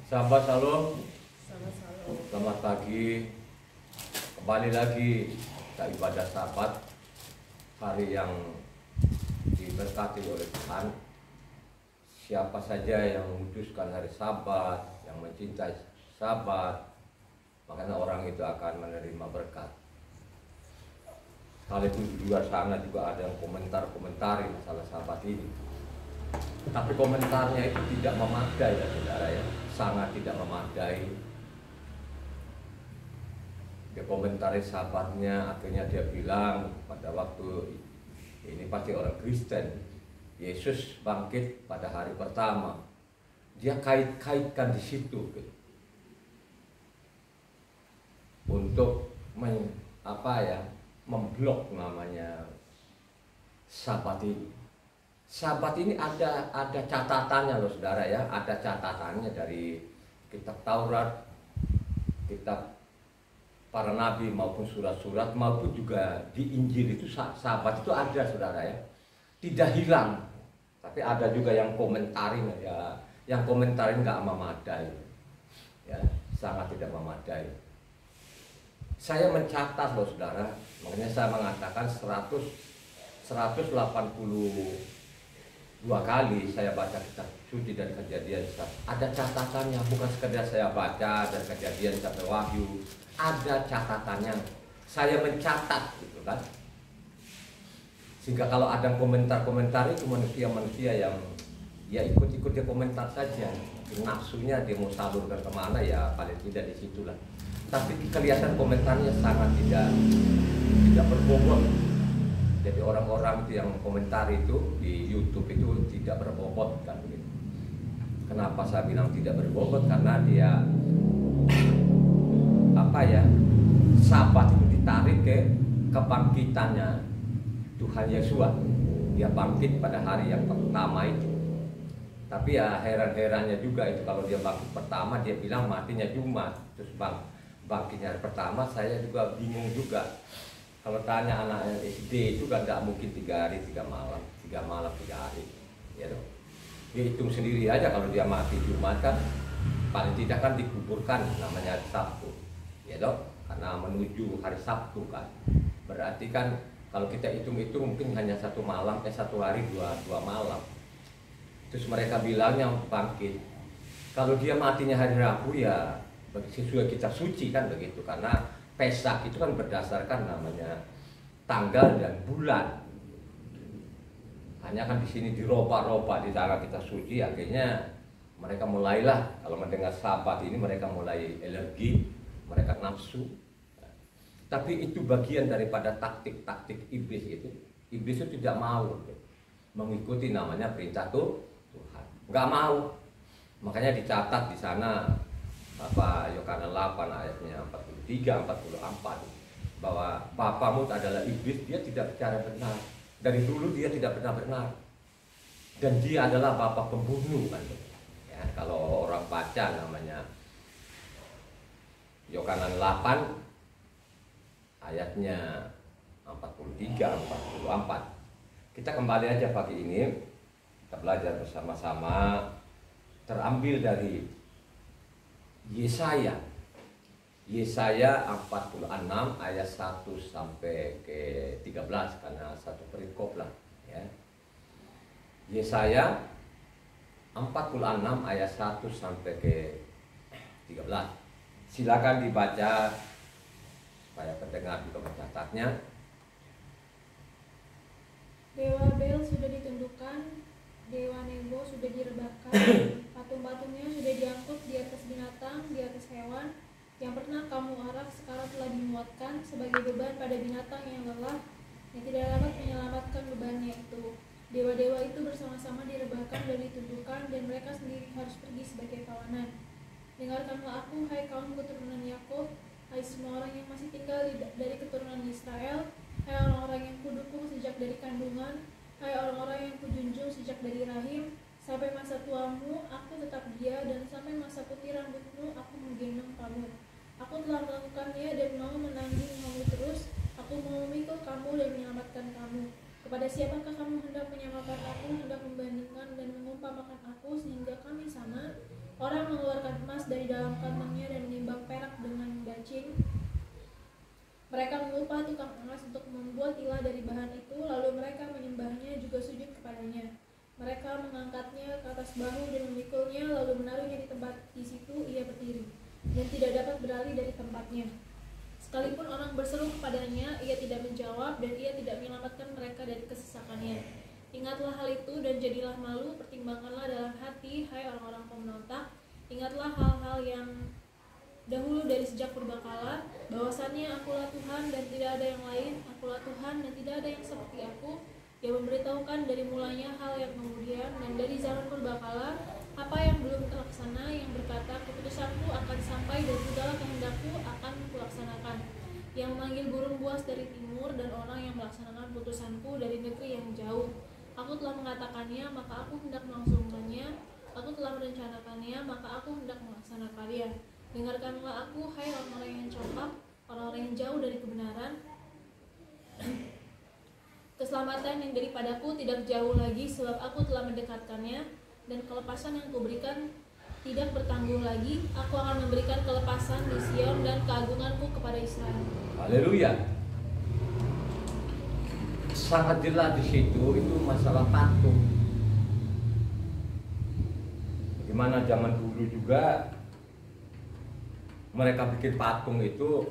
Sahabat Shalom, Sama-sama. selamat pagi. Kembali lagi kita ibadah Sabat, hari yang diberkati oleh Tuhan. Siapa saja yang memutuskan hari Sabat, yang mencintai Sabat, makanya orang itu akan menerima berkat. Sekalipun di luar sana juga ada yang komentari masalah Sabat ini. Tapi komentarnya itu tidak memadai ya saudara ya, sangat tidak memadai. Dia komentari Sabatnya, akhirnya dia bilang pada waktu ini pasti orang Kristen, Yesus bangkit pada hari pertama. Dia kait-kaitkan di situ gitu. Untuk memblok namanya Sabat ini. Sabat ini ada catatannya loh saudara ya, ada catatannya dari kitab Taurat, kitab para nabi maupun surat-surat maupun juga di Injil itu Sabat itu ada saudara ya, tidak hilang. Tapi ada juga yang komentarin ya, yang komentarin nggak memadai, ya sangat tidak memadai. Saya mencatat loh saudara, makanya saya mengatakan 182 kali saya baca kitab suci dari Kejadian. Ada catatannya, bukan sekedar saya baca dari Kejadian sampai Wahyu. Ada catatannya. Saya mencatat gitu kan. Sehingga kalau ada komentar-komentar itu manusia-manusia yang ya ikut-ikut dia komentar saja. Nafsunya dia mau salurkan kemana ya paling tidak di situlah. Tapi kelihatan komentarnya sangat tidak berbobot. Jadi orang-orang itu yang komentar itu di YouTube itu tidak berbobot kan begitu. Kenapa saya bilang tidak berbobot? Karena dia Sabat itu ditarik ke kebangkitannya Tuhan Yesus. Dia bangkit pada hari yang pertama itu. Tapi ya heran-herannya juga itu, kalau dia bangkit pertama dia bilang matinya Jumat, terus bangkitnya hari pertama. Saya juga bingung juga. Kalau tanya anak SD itu kan nggak mungkin 3 hari 3 malam, 3 malam 3 hari, ya dong. Dia hitung sendiri aja, kalau dia mati Jumat kan paling tidak kan dikuburkan namanya hari Sabtu, ya dong. Karena menuju hari Sabtu kan, berarti kan kalau kita hitung-hitung mungkin hanya 1 malam, 1 hari 2 malam. Terus mereka bilangnya bangkit. Kalau dia matinya hari Rabu ya sesuai kitab suci kan begitu, karena Pesak itu kan berdasarkan namanya tanggal dan bulan. Hanya kan di sini diroba-roba di tanggal kita suci, akhirnya mereka mulailah kalau mendengar Sabat ini mereka mulai alergi, mereka nafsu. Tapi itu bagian daripada taktik-taktik iblis itu. Iblis itu tidak mau mengikuti namanya perintah Tuhan, nggak mau. Makanya dicatat di sana Yohanes 8 ayatnya 43-44 bahwa bapamu adalah iblis, dia tidak bicara benar. Dari dulu dia tidak pernah benar. Dan dia adalah bapa pembunuh kan. Ya, kalau orang baca namanya Yohanes 8 ayatnya 43-44. Kita kembali aja pagi ini, kita belajar bersama-sama, terambil dari Yesaya 46 ayat 1 sampai ke 13, karena satu perikop lah ya. Yesaya 46 ayat 1 sampai ke 13. Silakan dibaca supaya pendengar juga mencatatnya. Dewa Bel sudah ditundukkan, Dewa Nebo sudah direbahkan, patung-patungnya sudah diangkut di atas binatang, di atas hewan. Yang pernah kamu arak sekarang telah dimuatkan sebagai beban pada binatang yang lelah, yang tidak dapat menyelamatkan bebannya itu. Dewa-dewa itu bersama-sama direbahkan dan ditundukkan, dan mereka sendiri harus pergi sebagai tawanan. Dengarkanlah aku, hai kaum keturunan Yakub, hai semua orang yang masih tinggal dari keturunan Israel, hai orang-orang yang kudukung sejak dari kandungan, hai orang-orang yang kujunjung sejak dari rahim. Sampai masa tuamu, aku tetap dia, dan sampai masa putih rambutmu, aku menggendong kamu. Aku telah melakukannya dan mau menanggung kamu terus. Aku mau memikul kamu dan menyelamatkan kamu. Kepada siapakah kamu hendak menyamakan aku, hendak membandingkan dan mengumpamakan aku sehingga kami sama? Orang mengeluarkan emas dari dalam kantongnya dan menimbang perak dengan bacin. Mereka mengupah tukang emas untuk membuat ilah dari bahan itu, lalu mereka menyembahnya juga sujud kepadanya. Mereka mengangkatnya ke atas bahu dan memikulnya, lalu menaruhnya di tempat di situ ia berdiri, dan tidak dapat beralih dari tempatnya. Sekalipun orang berseru kepadanya, ia tidak menjawab, dan ia tidak menyelamatkan mereka dari kesesakannya. Ingatlah hal itu dan jadilah malu, pertimbangkanlah dalam hati, hai orang-orang pemberontak. Ingatlah hal-hal yang dahulu dari sejak purbakala, bahwasannya akulah Tuhan dan tidak ada yang lain, akulah Tuhan dan tidak ada yang seperti aku, yang memberitahukan dari mulanya hal yang kemudian dan dari zaman purbakala apa yang belum terlaksana, yang berkata keputusanku akan sampai dan segala kehendakku akan kulaksanakan, yang memanggil burung buas dari timur dan orang yang melaksanakan putusanku dari negeri yang jauh. Aku telah mengatakannya, maka aku hendak melangsungkannya. Aku telah merencanakannya, maka aku hendak melaksanakannya. Dengarkanlah aku, hai orang-orang yang congkak, orang-orang yang jauh dari kebenaran. Keselamatan yang daripadaku tidak jauh lagi, sebab aku telah mendekatkannya, dan kelepasan yang kuberikan tidak bertanggung lagi. Aku akan memberikan kelepasan di Sion dan keagunganku kepada Israel. Haleluya. Sangat jelas di situ itu masalah patung. Bagaimana zaman dulu juga mereka bikin patung itu,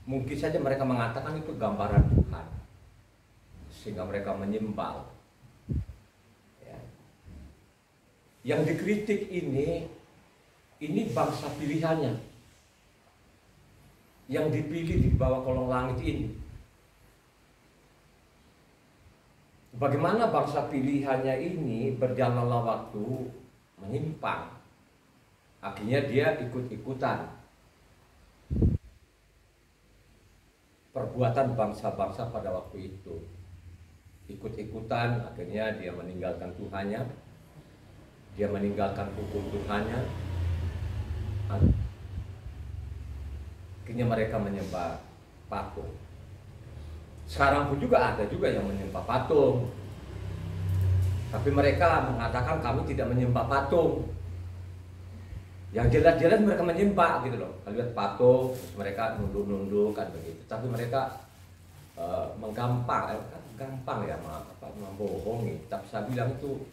mungkin saja mereka mengatakan itu gambaran Tuhan, sehingga mereka menyembah. Ya. Yang dikritik ini bangsa pilihannya, yang dipilih di bawah kolong langit ini. Bagaimana bangsa pilihannya ini berjalanlah waktu menyimpang. Akhirnya dia ikut-ikutan perbuatan bangsa-bangsa pada waktu itu. Ikut-ikutan, akhirnya dia meninggalkan Tuhannya. Dia meninggalkan hukum Tuhannya. Akhirnya mereka menyembah patung. Sekarang pun juga ada juga yang menyembah patung. Tapi mereka mengatakan kami tidak menyembah patung. Yang jelas-jelas mereka menyembah gitu loh. Kalau lihat patung, mereka nunduk-nunduk kan begitu. Tapi mereka gampang ya membohongi. Tapi saya bilang itu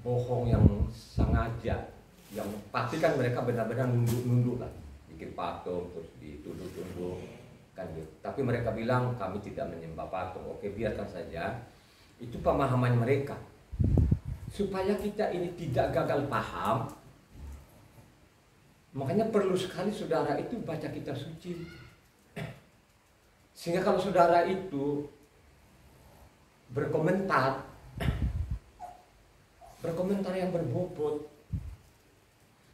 bohong yang sengaja. Yang pasti kan mereka benar-benar nunduk-nunduk lah. Bikin patung terus ditunduk-tunduk. Gitu. Tapi mereka bilang kami tidak menyembah patung. Oke, biarkan saja. Itu pemahaman mereka. Supaya kita ini tidak gagal paham, makanya perlu sekali saudara itu baca kitab suci. Sehingga kalau saudara itu berkomentar yang berbobot.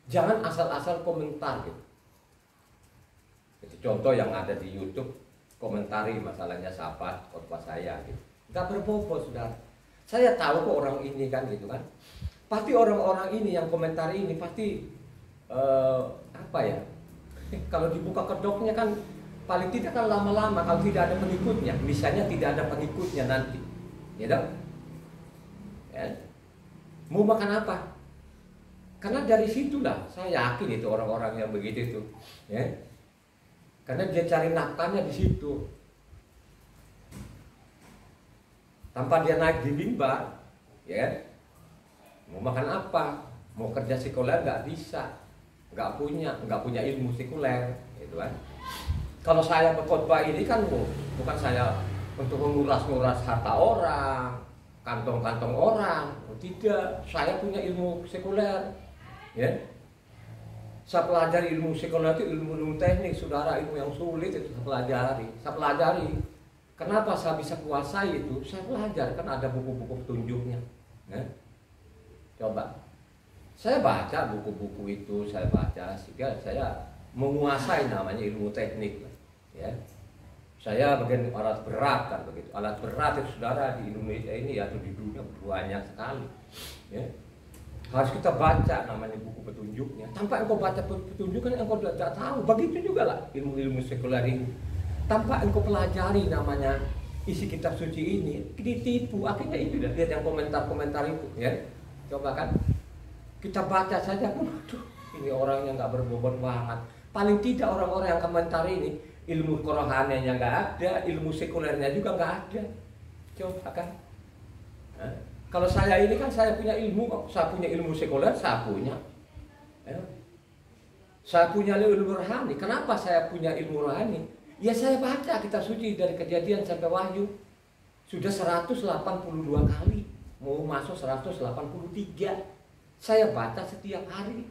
Jangan asal-asal komentar gitu. Itu contoh yang ada di YouTube, komentari masalahnya sahabat khotbah saya gitu. Gak berbobot sudah. Saya tahu kok orang ini kan gitu kan. Pasti orang-orang ini yang komentar ini pasti apa ya? Kalau dibuka kedoknya kan paling tidak kan lama-lama kalau tidak ada pengikutnya. Misalnya tidak ada pengikutnya nanti. Ya dong? Ya. Mau makan apa? Karena dari situlah saya yakin itu orang-orang yang begitu itu, ya. Karena dia cari nafkahnya di situ. Tanpa dia naik di mimbar, ya. Mau makan apa? Mau kerja sekuler nggak bisa, nggak punya ilmu sekuler, gitu kan. Kalau saya berkhotbah ini kan bukan saya untuk menguras-nguras harta orang, kantong-kantong orang, tidak. Saya punya ilmu sekuler, ya. Saya pelajari ilmu sekuler itu ilmu teknik, saudara, ilmu yang sulit itu saya pelajari. Kenapa saya bisa kuasai itu? Saya belajar, kan ada buku-buku petunjuknya. Ya. Coba, saya baca buku-buku itu, saya baca sehingga saya menguasai namanya ilmu teknik. Ya. Saya bagian alat berat kan begitu. Alat berat itu saudara di Indonesia ini atau di dunia banyak sekali. Ya. Harus kita baca namanya buku petunjuknya. Tanpa engkau baca petunjuk kan engkau tidak tahu. Begitu juga lah ilmu-ilmu sekuler ini. Tanpa engkau pelajari namanya isi kitab suci ini, ditipu. Akhirnya itu lihat yang komentar-komentar itu, ya. Coba kan Kita baca saja pun, aduh, ini orangnya nggak berbobot banget. Paling tidak orang-orang yang komentar ini ilmu kerohaniannya nggak ada, ilmu sekulernya juga nggak ada. Coba kan. Nah, kalau saya ini kan saya punya ilmu, saya punya ilmu sekuler, saya punya. Ya. Saya punya ilmu rohani. Kenapa saya punya ilmu rohani? Ya saya baca kitab suci dari Kejadian sampai Wahyu. Sudah 182 kali. Mau masuk 183. Saya baca setiap hari.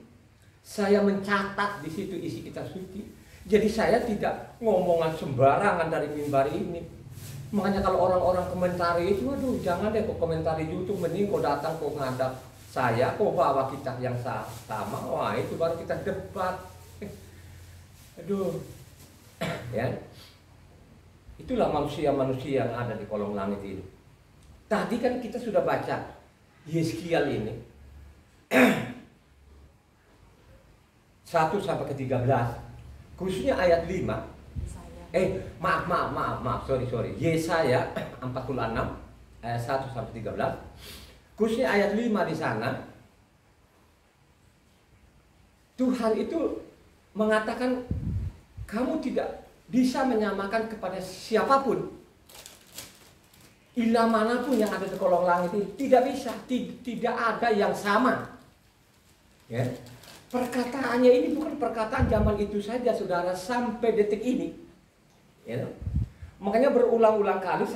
Saya mencatat di situ isi kitab suci. Jadi saya tidak ngomongan sembarangan dari mimbar ini. Makanya kalau orang-orang komentari itu, aduh jangan deh kok komentari YouTube, mending kau datang kau ngadap saya, kau bawa kitab yang sama, wah itu baru kita debat. Aduh, ya. Itulah manusia-manusia yang ada di kolong langit ini. Tadi kan kita sudah baca Yeskiel ini 1 sampai ke 13, khususnya ayat 5. Maaf, sorry. Yesaya 46 ayat 1 sampai 13. Khususnya ayat 5 di sana. Tuhan itu mengatakan kamu tidak bisa menyamakan kepada siapapun. Ilah manapun yang ada di kolong langit ini tidak bisa, tidak ada yang sama. Ya. Perkataannya ini bukan perkataan zaman itu saja, saudara, sampai detik ini. Ya. Makanya berulang-ulang kali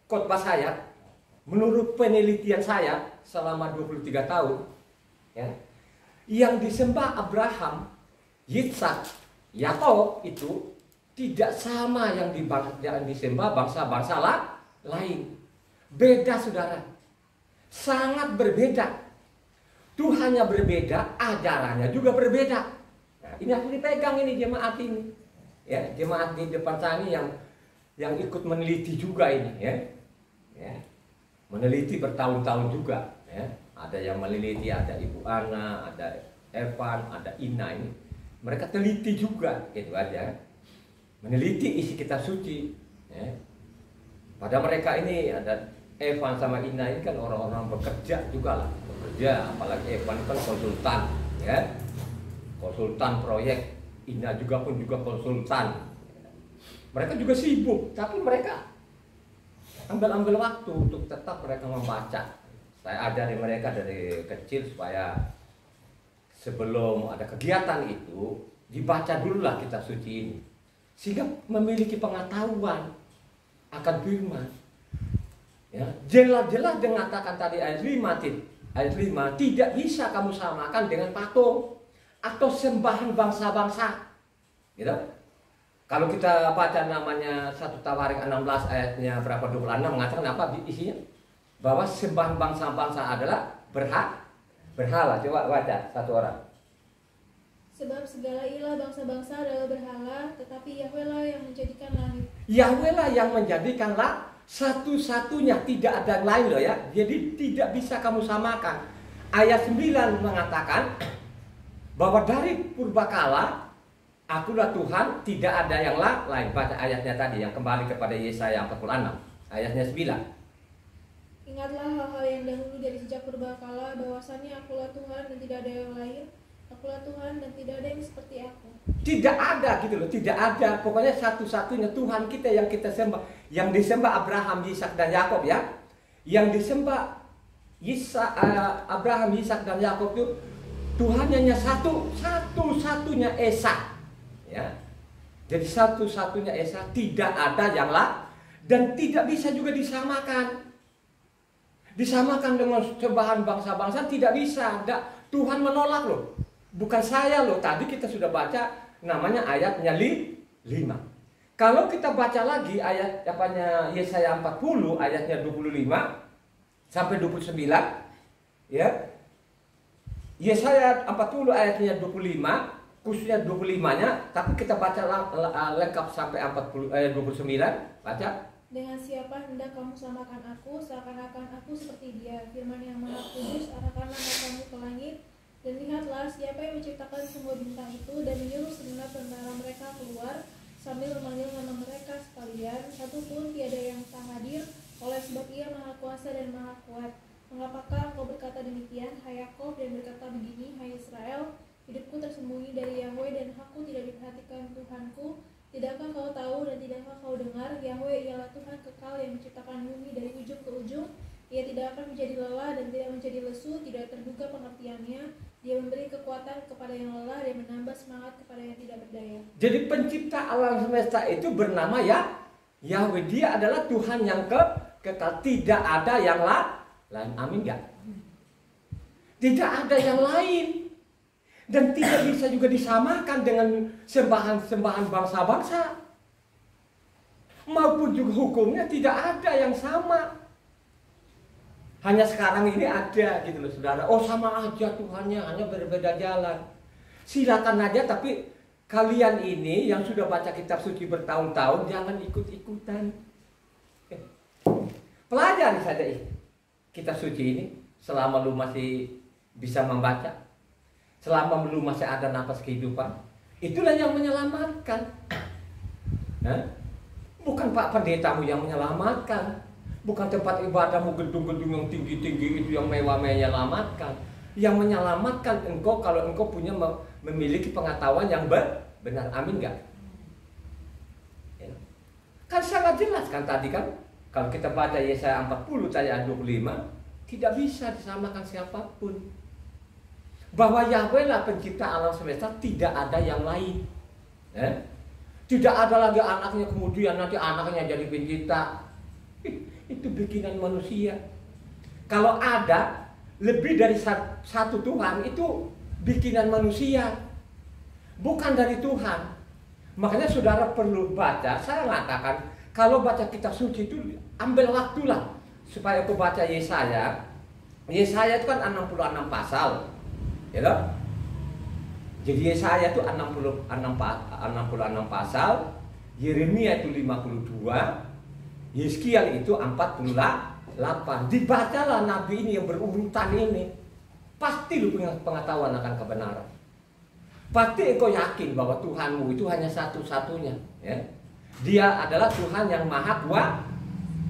khotbah saya, menurut penelitian saya selama 23 tahun, ya, yang disembah Abraham, Yitzhak, Yakub itu tidak sama yang disembah bangsa-bangsa lain. Beda, saudara, sangat berbeda. Tuhannya berbeda, ajarannya juga berbeda. Nah, ini harus dipegang ini jemaat ini. Ya, jemaat di depan saya ini yang ikut meneliti juga ini, ya. Ya. Meneliti bertahun-tahun juga, ya. Ada yang meneliti, ada Ibu Ana, ada Evan, ada Ina ini. Mereka teliti juga, gitu aja. Meneliti isi kitab suci, ya. Pada mereka ini ada Evan sama Ina ini kan orang-orang bekerja juga lah. Bekerja, apalagi Evan kan konsultan, ya. Konsultan proyek. Ina juga konsultan. Mereka juga sibuk, tapi mereka ambil waktu untuk tetap mereka membaca. Saya ajari mereka dari kecil supaya sebelum ada kegiatan itu dibaca dululah kitab suci ini, sehingga memiliki pengetahuan akan firman. Ya, jelas-jelas mengatakan tadi ayat 5, tidak bisa kamu samakan dengan patung atau sembahan bangsa-bangsa. Gitu. Kalau kita baca namanya 1 Tawarik 16 ayatnya berapa 26 mengatakan apa isinya? Bahwa sembahan bangsa-bangsa adalah berhala. Coba baca satu orang. Sebab segala ilah bangsa-bangsa adalah berhala, tetapi Yahweh lah yang menjadikan langit. Yahweh lah yang menjadikanlah satu-satunya, tidak ada yang lain loh ya. Jadi tidak bisa kamu samakan. Ayat 9 mengatakan bahwa dari purbakala akulah Tuhan, tidak ada yang lain. Baca ayatnya tadi yang kembali kepada Yesaya 46 ayatnya 9. Ingatlah hal-hal yang dahulu dari sejak purbakala, bahwasannya akulah Tuhan dan tidak ada yang lain. Akulah Tuhan dan tidak ada yang seperti aku. Tidak ada gitu loh, tidak ada. Pokoknya satu-satunya Tuhan kita yang kita sembah. Yang disembah Abraham, Ishak dan Yakub ya. Yang disembah Abraham, Ishak dan Yakub itu Tuhannya satu-satunya Esa. Ya. Jadi satu-satunya Esa, tidak ada yang lain dan tidak bisa juga disamakan. Disamakan dengan sembahan bangsa-bangsa tidak bisa. Tuhan menolak loh. Bukan saya loh. Tadi kita sudah baca namanya ayatnya 5. Kalau kita baca lagi ayat apanya Yesaya 40 ayatnya 25 sampai 29 ya. Yesaya 40 ayatnya 25 khususnya 25-nya, tapi kita baca lengkap sampai 29, baca. Dengan siapa hendak kamu samakan aku, seakan-akan aku seperti dia, firman yang maha kudus, arahkanlah matamu ke langit, dan lihatlah siapa yang menciptakan semua bintang itu, dan menyuruh segenap tentara mereka keluar, sambil memanggil nama mereka sekalian, satu pun tiada yang tak hadir, oleh sebab ia maha kuasa dan maha kuat. Mengapakah engkau berkata demikian, hai Yakub, dan berkata begini, lesu, tidak terduga pengertiannya. Dia memberi kekuatan kepada yang lelah dan menambah semangat kepada yang tidak berdaya. Jadi pencipta alam semesta itu bernama Yahweh. Dia adalah Tuhan yang kekal. Tidak ada yang lain. Amin gak? Tidak ada yang lain. Dan tidak bisa juga disamakan dengan sembahan-sembahan bangsa-bangsa. Maupun juga hukumnya tidak ada yang sama. Hanya sekarang ini ada gitu loh saudara. Oh sama aja Tuhannya, hanya berbeda jalan. Silakan aja, tapi kalian ini yang sudah baca kitab suci bertahun-tahun jangan ikut-ikutan. Pelajari saja kitab suci ini selama lu masih bisa membaca. Selama lu masih ada nafas kehidupan. Itulah yang menyelamatkan. Bukan Pak Pendetamu yang menyelamatkan. Bukan tempat ibadahmu, gedung-gedung yang tinggi-tinggi itu yang mewah-mewah menyelamatkan. Yang menyelamatkan engkau kalau engkau punya memiliki pengetahuan yang benar. Amin gak? Ya. Kan sangat jelas kan tadi kan. Kalau kita baca Yesaya 40 ayat 25, tidak bisa disamakan siapapun. Bahwa Yahweh lah pencipta alam semesta, tidak ada yang lain. Tidak ada lagi anaknya kemudian nanti anaknya jadi pencipta. Itu bikinan manusia. Kalau ada lebih dari satu Tuhan, itu bikinan manusia, bukan dari Tuhan. Makanya saudara perlu baca. Saya mengatakan kalau baca kitab suci itu ambil waktulah supaya aku baca Yesaya. Yesaya itu kan 66 pasal, ya loh. Jadi Yesaya itu 66 pasal, Yeremia itu 52. Yeskiel itu 48. Dibacalah nabi ini yang berurutan ini. Pasti lu punya pengetahuan akan kebenaran. Pasti engkau yakin bahwa Tuhanmu itu hanya satu-satunya. Ya. Dia adalah Tuhan yang maha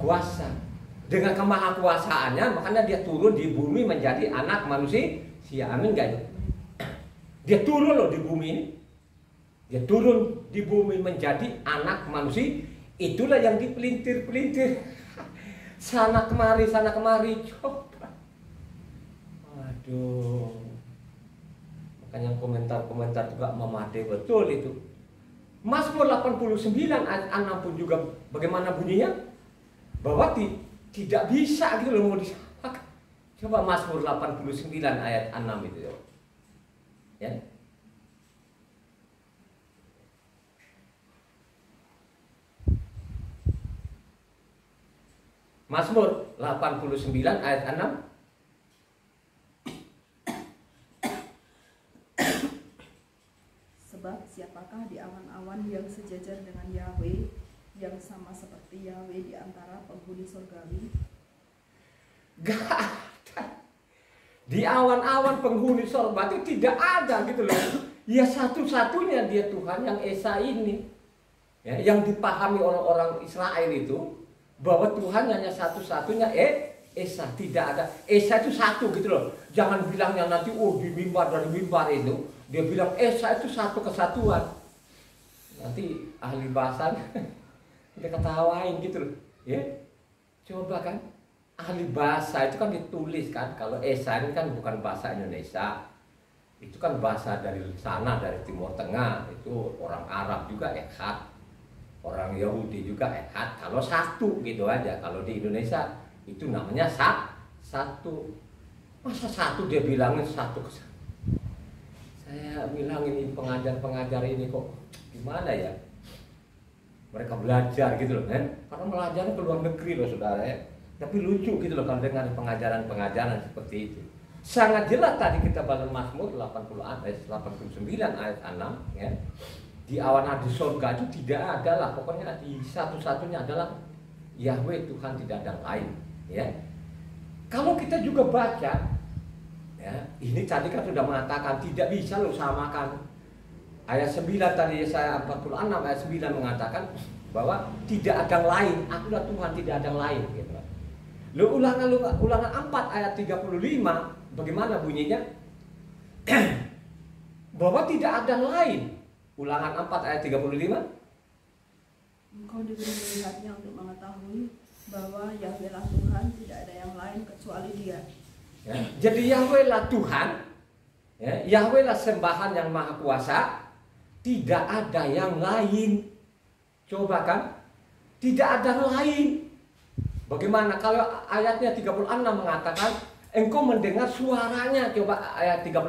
kuasa. Dengan kemahakuasaannya, makanya dia turun di bumi menjadi anak manusia. Amin gak? Dia turun loh di bumi ini. Dia turun di bumi menjadi anak manusia. Itulah yang dipelintir-pelintir sana kemari coba. Aduh. Makanya komentar-komentar juga memadai betul itu. Mazmur 89 ayat 6 pun juga bagaimana bunyinya? Bahwa tidak bisa gitu loh mau disamakan. Coba Mazmur 89 ayat 6 itu ya. Mazmur 89 ayat 6. Sebab siapakah di awan-awan yang sejajar dengan Yahweh, yang sama seperti Yahweh di antara penghuni surgawi? Gak ada. Di awan-awan penghuni surga itu tidak ada gitu loh. Ya satu-satunya dia Tuhan yang Esa ini. Ya, yang dipahami orang-orang Israel itu bahwa Tuhan hanya satu-satunya Esa, tidak ada. Esa itu satu gitu loh. Jangan bilangnya nanti di mimbar dari mimbar itu dia bilang Esa itu satu kesatuan. Nanti ahli bahasa dia ketawain gitu loh. Ya. Coba kan ahli bahasa itu kan ditulis kan kalau Esa ini kan bukan bahasa Indonesia. Itu kan bahasa dari sana, dari Timur Tengah. Itu orang Arab juga Echad. Orang Yahudi juga Echad. Kalau satu gitu aja. Kalau di Indonesia itu namanya satu. Masa satu dia bilangin satu kesatuan. Saya bilang ini pengajar-pengajar ini kok gimana ya? Mereka belajar gitu loh kan. Karena belajarnya ke luar negeri loh saudara ya. Tapi lucu gitu loh kalau dengar pengajaran-pengajaran seperti itu. Sangat jelas tadi kita baca Mazmur 89 ayat 6 ya. Di awan di surga itu tidak ada lah, pokoknya di satu-satunya adalah Yahweh Tuhan, tidak ada lain ya. Kalau kita juga baca ya, ini tadi kan sudah mengatakan tidak bisa lo samakan. Ayat 9 tadi Yesaya 46 ayat 9 mengatakan bahwa tidak ada lain, akulah Tuhan, tidak ada lain gitu. Ulangan 4 ayat 35 bagaimana bunyinya? Bahwa tidak ada lain. Ulangan 4 ayat 35. Engkau diberi melihatnya untuk mengetahui bahwa Yahweh lah Tuhan, tidak ada yang lain kecuali Dia. Ya. Jadi Yahweh lah Tuhan, ya. Yahweh lah sembahan yang maha kuasa, tidak ada yang lain. Coba kan, tidak ada lain. Bagaimana kalau ayatnya 36 mengatakan engkau mendengar suaranya? Coba ayat 36.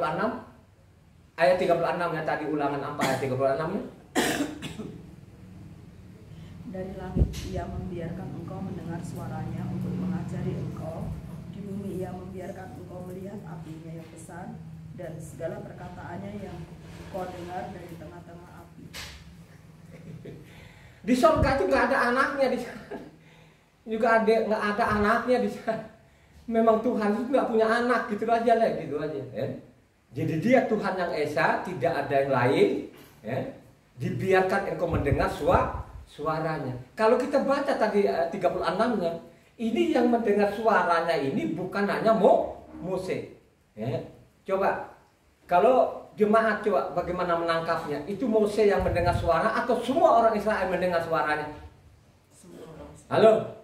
Ayat 36 ya tadi, ulangan apa ayat 36-nya? Dari langit ia membiarkan engkau mendengar suaranya untuk mengajari engkau. Di bumi ia membiarkan engkau melihat apinya yang besar dan segala perkataannya yang kau dengar dari tengah-tengah api. Di surga itu nggak ada anaknya di sana. Juga nggak ada anaknya di sana. Memang Tuhan itu nggak punya anak, gitu aja lah, gitu aja. Ya. Jadi dia Tuhan yang esa, tidak ada yang lain. Ya. Dibiarkan engkau mendengar suaranya. Kalau kita baca tadi 36-nya, ini yang mendengar suaranya ini bukan hanya Mose. Ya. Coba kalau jemaat coba bagaimana menangkapnya? Itu Mose yang mendengar suara atau semua orang Israel mendengar suaranya? Halo?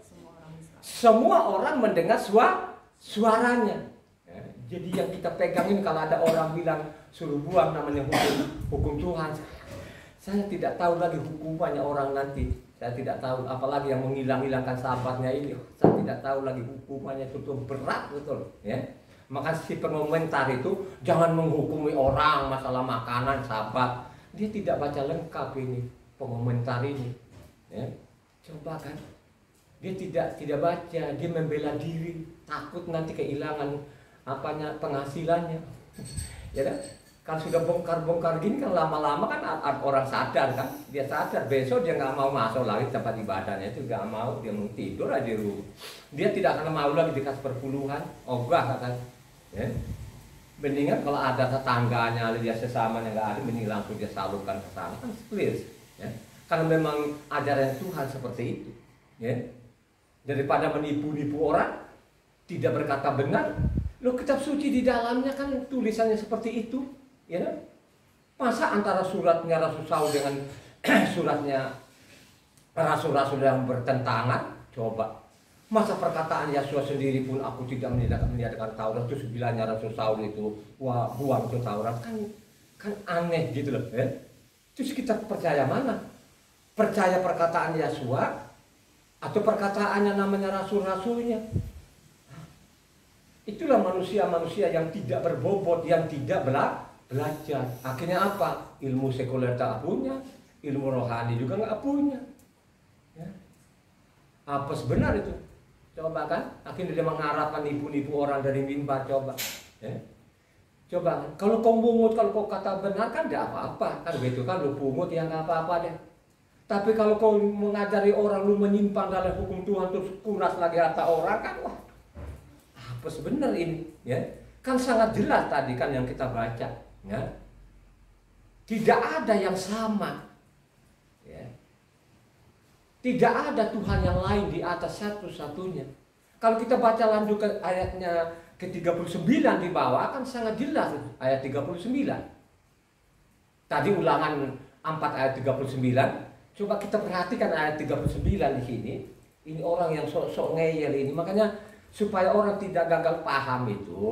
Semua orang mendengar suaranya. Ya. Jadi yang kita pegangin kalau ada orang bilang suruh buang namanya hukum Tuhan. Saya tidak tahu lagi hukumannya orang nanti. Saya tidak tahu, apalagi yang menghilang-hilangkan sahabatnya ini. Saya tidak tah lagi hukumannya, itu berat betul. Ya. Maka si pengomentar itu jangan menghukumi orang masalah makanan sahabat. Dia tidak baca lengkap ini pengomentar ini. Ya. Coba kan, dia tidak baca, dia membela diri, takut nanti kehilangan penghasilannya. Ya kan? Kalau sudah bongkar-bongkar gini kan lama-lama kan orang sadar kan, dia sadar besok dia nggak mau masuk lagi tempat ibadahnya itu, nggak mau, dia mau tidur aja dulu. Dia tidak akan mau lagi dikasih perpuluhan, ogah kan. Ya. Mendingan kalau ada tetangganya, dia sesamanya nggak ada, mending langsung dia salurkan ke sana kan clear. Ya. Karena memang ajaran Tuhan seperti itu. Ya. Daripada menipu-nipu orang, tidak berkata benar. Loh, kitab suci di dalamnya kan tulisannya seperti itu. Ya, masa antara suratnya Rasul Saul dengan suratnya rasul-rasul yang bertentangan? Coba, masa perkataan Yesus sendiri pun aku tidak meniadakan Taurat, terus bilangnya Rasul Saul itu wah buang itu Taurat, kan aneh gitu loh. Ya? Terus kita percaya mana? Percaya perkataan Yesus atau perkataannya namanya rasul-rasulnya? Itulah manusia-manusia yang tidak berbobot, yang tidak belajar. Akhirnya apa? Ilmu sekuler tak punya, ilmu rohani juga nggak punya. Ya. Apa sebenar itu? Coba kan? Akhirnya dia mengharapkan nipu-nipu orang dari mimbar. Coba. Ya. Coba kan? Kalau kau pungut, kalau kau kata benar kan tidak apa-apa. Kan begitu kan? Lu pungut ya nggak apa-apa deh. Tapi kalau kau mengajari orang, lu menyimpang dalam hukum Tuhan terus kuras lagi harta orang kan? Wah, apa sebenar ini? Ya. Kan sangat jelas tadi kan yang kita baca. Ya. Tidak ada yang sama. Ya. Tidak ada Tuhan yang lain di atas satu-satunya. Kalau kita baca lanjut ke ayatnya ke-39 di bawah kan sangat jelas ayat 39. Tadi ulangan 4 ayat 39. Coba kita perhatikan ayat 39 di sini. Ini orang yang sok-sok ngeyel ini, makanya supaya orang tidak gagal paham itu,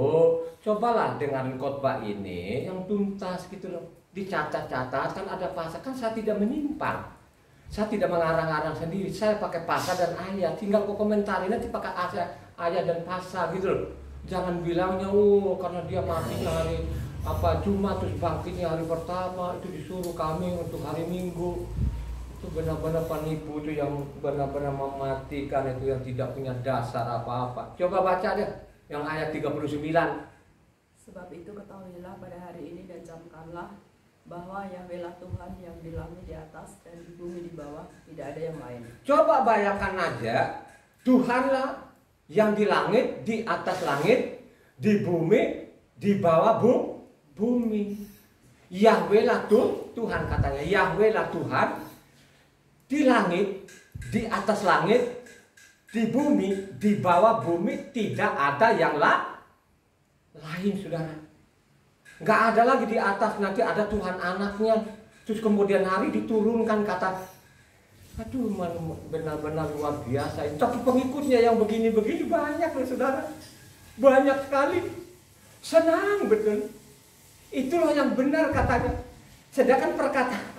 cobalah dengan khotbah ini yang tuntas gitu loh. Dicatat-catat, kan ada pasal, kan saya tidak menyimpang. Saya tidak mengarang-arang sendiri, saya pakai pasal dan ayat. Tinggal kok komentari nanti pakai ayat dan pasal gitu loh. Jangan bilangnya, oh karena dia matinya hari Jumat terus bangkitnya hari pertama, itu disuruh kami untuk hari Minggu. Itu benar-benar penipu, itu yang benar-benar mematikan, itu yang tidak punya dasar apa-apa. Coba baca deh yang ayat 39. Sebab itu ketahuilah pada hari ini dan camkanlah bahwa Yahweh lah Tuhan yang di langit di atas dan di bumi di bawah, tidak ada yang lain. Coba bayangkan aja, Tuhanlah yang di langit, di atas langit, di bumi, di bawah bumi. Yahweh lah Tuhan katanya, Yahweh lah Tuhan di langit, di atas langit, di bumi, di bawah bumi, tidak ada yang lain, saudara. Nggak ada lagi di atas, nanti ada Tuhan anaknya. Terus kemudian hari diturunkan kata, aduh benar-benar luar biasa. Tapi pengikutnya yang begini-begini banyak loh saudara. Banyak sekali. Senang betul. Itulah yang benar katanya. Sedangkan perkataan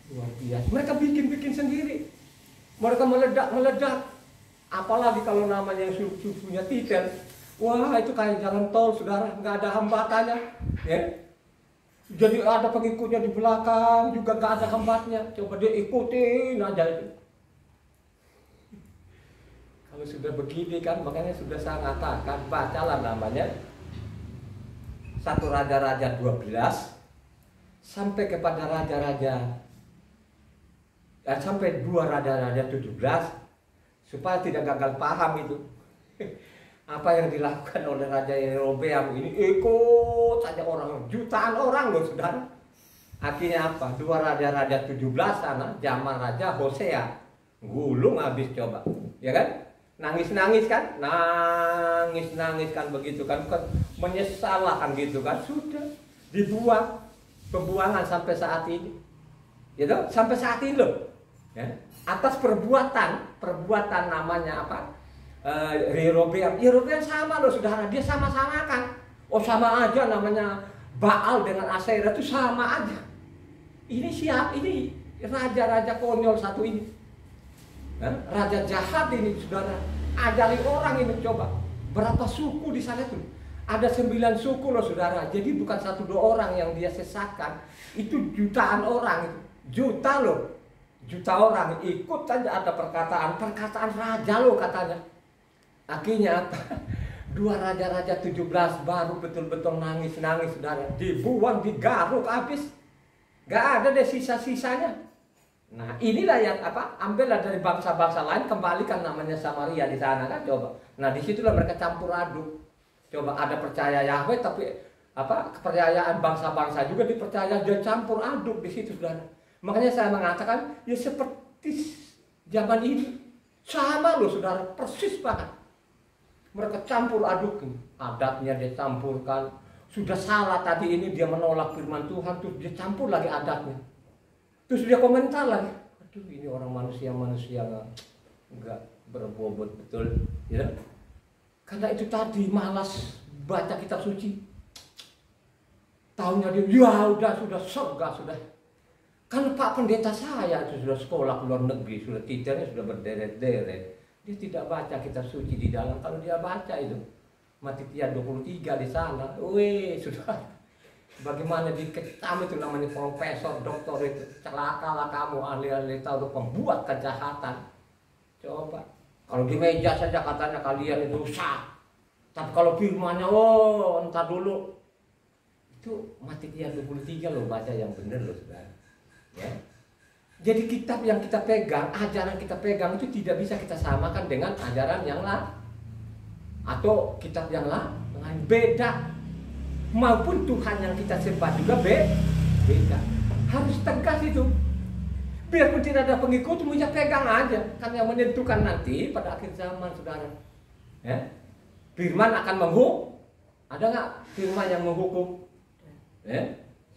luar biasa. Mereka bikin sendiri. Mereka meledak. Apalagi kalau namanya yang susunya titel. Wah, itu kayak jalan tol, saudara. Nggak ada hambatannya. Ya. Jadi ada pengikutnya di belakang, juga nggak ada hambatnya. Coba dia ikutin aja itu. Kalau sudah begini kan, makanya sudah saya katakan, bacalah namanya 1 Raja-Raja 12 sampai kepada Raja-Raja sampai 2 Raja-Raja 17 supaya tidak gagal paham itu. Apa yang dilakukan oleh Raja Yerobeam ini, ikut saja orang, jutaan orang loh saudara. Akhirnya apa? 2 Raja-Raja 17 sana, zaman Raja Hosea, gulung habis coba, ya kan? Nangis-nangis kan? Nangis kan begitu kan? Bukan menyesal kan gitu kan? Sudah dibuang, pembuangan sampai saat ini, gitu? Sampai saat ini loh, ya? Atas perbuatan namanya apa? Yerobeam sama loh saudara, dia sama-sama kan. Oh sama aja namanya Baal dengan Asyera itu sama aja. Ini ini raja-raja konyol satu ini, raja jahat ini saudara. Ajari orang ini mencoba. Berapa suku di sana tuh? Ada 9 suku loh saudara. Jadi bukan 1-2 orang yang dia sesatkan, itu jutaan orang itu, juta loh, juta orang ikut saja ada perkataan raja loh katanya. Akhirnya apa? 2 Raja-Raja 17 baru betul-betul nangis saudara. Dibuang, digaruk habis. Gak ada deh sisa-sisanya. Nah inilah yang apa? Ambillah dari bangsa-bangsa lain, kembalikan namanya Samaria di sana kan coba. Nah disitulah mereka campur aduk. Coba ada percaya Yahweh tapi apa? Kepercayaan bangsa-bangsa juga dipercaya, dia campur aduk di situ saudara. Makanya saya mengatakan ya seperti zaman ini sama loh saudara, persis banget. Mereka campur aduk, adatnya dia campurkan. Sudah salah tadi ini dia menolak firman Tuhan, terus dia campur lagi adatnya. Terus dia komentar lagi, aduh ini orang manusia nggak berbobot betul, ya. Karena itu tadi malas baca kitab suci. Tahunya dia, ya sudah surga sudah. Kan Pak Pendeta saya itu sudah sekolah luar negeri, sudah titelnya sudah berderet-deret. Dia tidak baca kitab suci di dalam. Kalau dia baca itu Matitia 23 di sana, sudah. Bagaimana dikecam itu namanya profesor, doktor itu. Celakalah kamu ahli-ahli tahu pembuat kejahatan. Coba. Kalau di meja saja katanya kalian itu sah. Tapi kalau firmannya, entar dulu. Itu Matitia 23 loh, baca yang benar loh saudara. Ya. Jadi kitab yang kita pegang, ajaran kita pegang itu tidak bisa kita samakan dengan ajaran yang lain. Atau kitab yang lain, beda. Maupun Tuhan yang kita sembah juga beda. Harus tegas itu. Biarpun tidak ada pengikutmu, ya pegang aja. Kan yang menentukan nanti pada akhir zaman saudara. Ya? Firman akan menghukum. Ada nggak firman yang menghukum? Ya?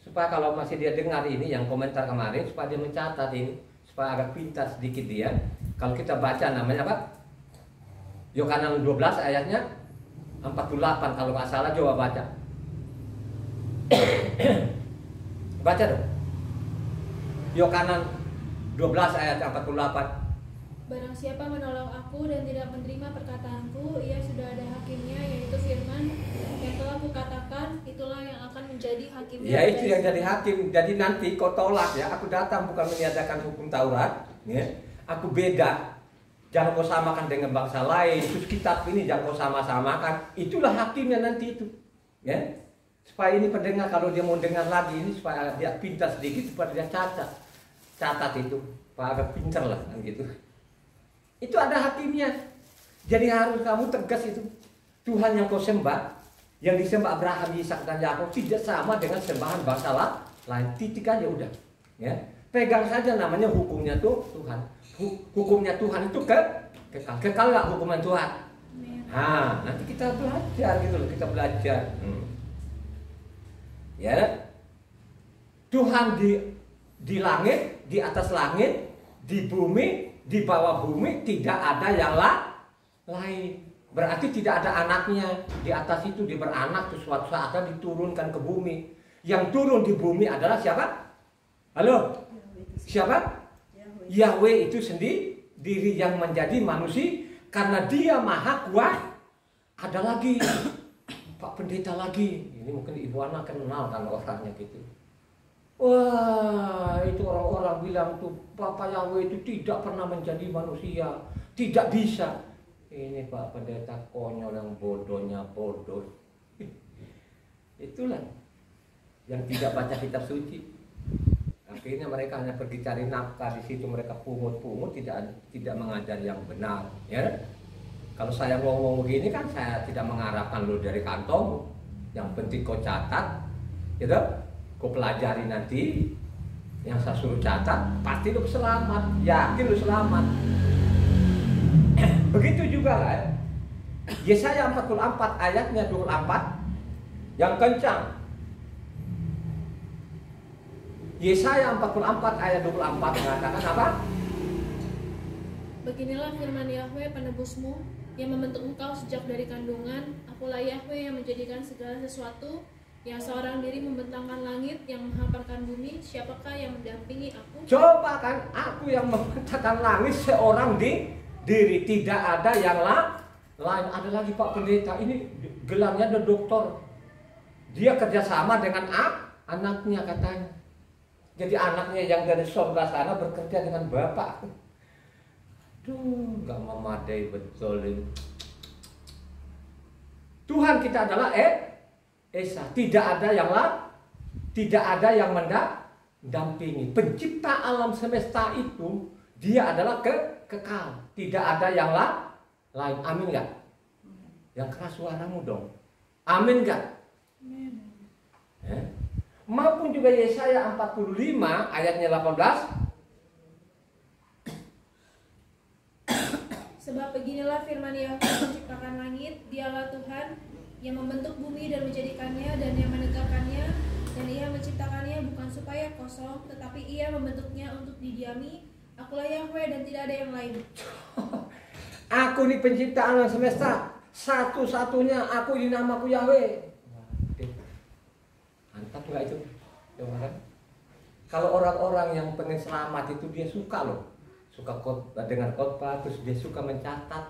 Supaya kalau masih dia dengar ini yang komentar kemarin, supaya dia mencatat ini, supaya agak pintar sedikit dia. Kalau kita baca namanya apa? Yohanes 12 ayatnya 48 kalau nggak salah, coba baca. Baca dong. Yohanes 12 ayat 48. Barang siapa menolak aku dan tidak menerima perkataanku, ia sudah ada hakimnya, yaitu firman yang telah kukatakan, itulah yang akan menjadi hakimnya. Ya itu yang jadi hakim. Jadi nanti kau tolak ya, aku datang bukan meniadakan hukum Taurat, ya. Aku beda. Jangan kau samakan dengan bangsa lain. Terus kitab ini jangan kau sama-samakan. Itulah hakimnya nanti itu, ya. Supaya ini pendengar kalau dia mau dengar lagi ini supaya dia pintar sedikit, supaya dia catat itu, supaya agak pintar lah kan gitu. Itu ada hakimnya. Jadi harus kamu tegas itu. Tuhan yang kau sembah, yang disembah Abraham, Ishak dan Yakub tidak sama dengan sembahan bangsa lain. Titik aja udah. Ya. Pegang saja namanya hukumnya tuh Tuhan. Hukumnya Tuhan itu kekal nggak hukuman Tuhan? Nah, nanti kita belajar gitu loh, kita belajar. Ya. Tuhan di langit, di atas langit, di bumi, di bawah bumi tidak ada yang lain. Berarti tidak ada anaknya di atas itu. Dia beranak terus suatu saat diturunkan ke bumi. Yang turun di bumi adalah siapa? Halo? Siapa? Yahweh itu sendiri, diri yang menjadi manusia. Karena dia maha kuat. Ada lagi Pak Pendeta lagi. Ini mungkin Ibu Ana kenal kan orangnya gitu. Wah, itu orang-orang bilang tuh Bapak Yahweh itu tidak pernah menjadi manusia. Tidak bisa. Ini Pak Pendeta konyol, yang bodohnya bodoh. Itulah yang tidak baca kitab suci. Akhirnya mereka hanya pergi cari nafkah di situ, mereka pungut-pungut, tidak mengajar yang benar, ya. Kalau saya ngomong begini kan saya tidak mengharapkan lo dari kantong. Yang penting kau catat, gitu. Kau pelajari nanti. Yang saya suruh catat, pasti lo selamat. Yakin lo selamat. Begitu juga lah. Yesaya 44 ayatnya 24 yang kencang. Yesaya 44 ayat 24 mengatakan apa? Beginilah firman Yahweh penebusmu yang membentuk engkau sejak dari kandungan. Akulah Yahweh yang menjadikan segala sesuatu, yang seorang diri membentangkan langit, yang menghamparkan bumi. Siapakah yang mendampingi aku? Coba kan, aku yang membentangkan langit, seorang diri, tidak ada yang lain. Ada lagi Pak Pendeta, ini gelarnya ada doktor. Dia kerjasama dengan anaknya katanya. Jadi anaknya yang dari surga sana bekerja dengan bapak. Duh, gak memadai betul ini. Tuhan kita adalah Esa. Tidak ada yang lain, tidak ada yang mendampingi. Pencipta alam semesta itu, dia adalah kekal. Tidak ada yang lain. Amin gak? Yang keras suaramu dong. Amin gak? Amin. Maupun juga Yesaya 45 ayatnya 18. Sebab beginilah firman Yahweh menciptakan langit, dialah Tuhan yang membentuk bumi dan menjadikannya dan yang menegakkannya, dan ia menciptakannya bukan supaya kosong, tetapi ia membentuknya untuk didiami. Akulah Yahweh dan tidak ada yang lain. Aku ini pencipta alam semesta, satu-satunya aku, ini namaku Yahweh. Mantap nggak itu? Coba kan? Kalau orang-orang yang pengen selamat itu dia suka loh, suka khotbah, dengan khotbah, terus dia suka mencatat,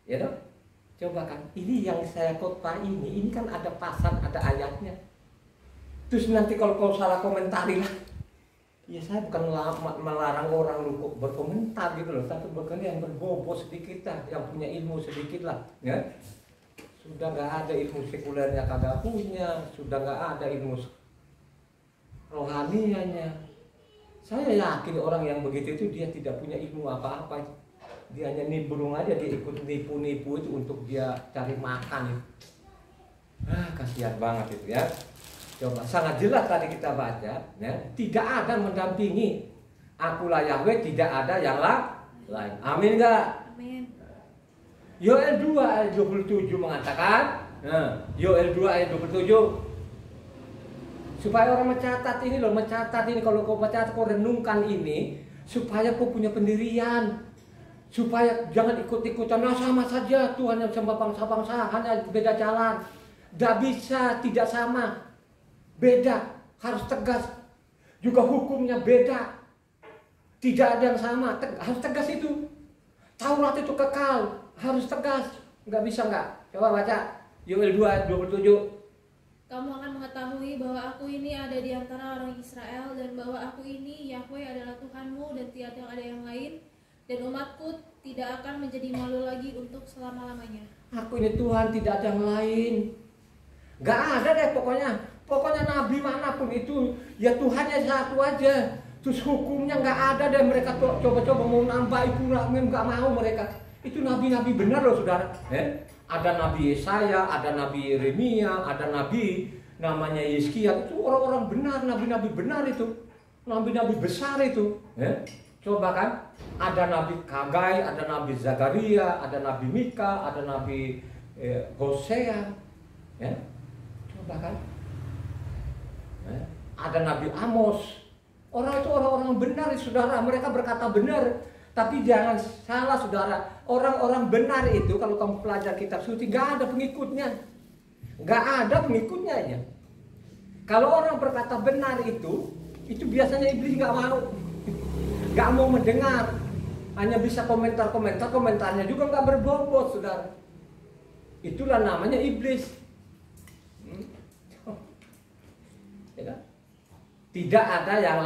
ya dong? Coba kan, ini yang saya khotbah ini kan ada pasal, ada ayatnya. Terus nanti kalau kau salah komentari lah, ya saya bukan melarang orang berkomentar gitu loh, tapi berkali yang berbobo sedikit lah, yang punya ilmu sedikit lah, ya. Sudah nggak ada ilmu sekulernya kagak punya, sudah nggak ada ilmu rohanianya. Saya yakin orang yang begitu itu dia tidak punya ilmu apa-apa. Dia hanya nimbrung aja, dia ikut nipu-nipu itu untuk dia cari makan. Kasihan banget itu ya. Coba sangat jelas tadi kita baca, ya. Tidak ada mendampingi. Akulah Yahweh, tidak ada yang lain. Amin enggak? Amin. Yoel 2 ayat 27 mengatakan, Yoel 2 ayat 27, supaya orang mencatat ini loh, mencatat ini, kalau kau mencatat, kau renungkan ini, supaya kau punya pendirian, supaya jangan ikut-ikutan, nah sama saja Tuhan yang sama bangsa-bangsa, hanya beda jalan. Tidak bisa, tidak sama, beda, harus tegas. Juga hukumnya beda, tidak ada yang sama, harus tegas itu. Taurat itu kekal, harus tegas, nggak bisa nggak. Coba baca Yoel 2 27. Kamu akan mengetahui bahwa aku ini ada di antara orang Israel, dan bahwa aku ini Yahweh adalah Tuhanmu dan tidak ada yang lain, dan umatku tidak akan menjadi malu lagi untuk selama-lamanya. Aku ini Tuhan, tidak ada yang lain. Nggak ada deh pokoknya nabi manapun itu ya Tuhannya satu aja. Terus hukumnya nggak ada deh, mereka coba-coba mau nambah itu nggak mau mereka. Itu nabi-nabi benar loh saudara. Ada nabi Yesaya, ada nabi Yeremia, ada nabi namanya Yeskia. Itu orang-orang benar, nabi-nabi benar itu, nabi-nabi besar itu. Coba kan, ada nabi Hagai, ada nabi Zakaria, ada nabi Mika, ada nabi Hosea. Coba kan, ada nabi Amos. Orang itu orang-orang benar saudara, mereka berkata benar. Tapi jangan salah saudara, orang-orang benar itu kalau kamu pelajar kitab suci nggak ada pengikutnya, nggak ada pengikutnya ya. Kalau orang berkata benar itu biasanya iblis nggak mau mendengar, hanya bisa komentar, komentarnya juga nggak berbobot saudara. Itulah namanya iblis. Ya kan? Tidak ada yang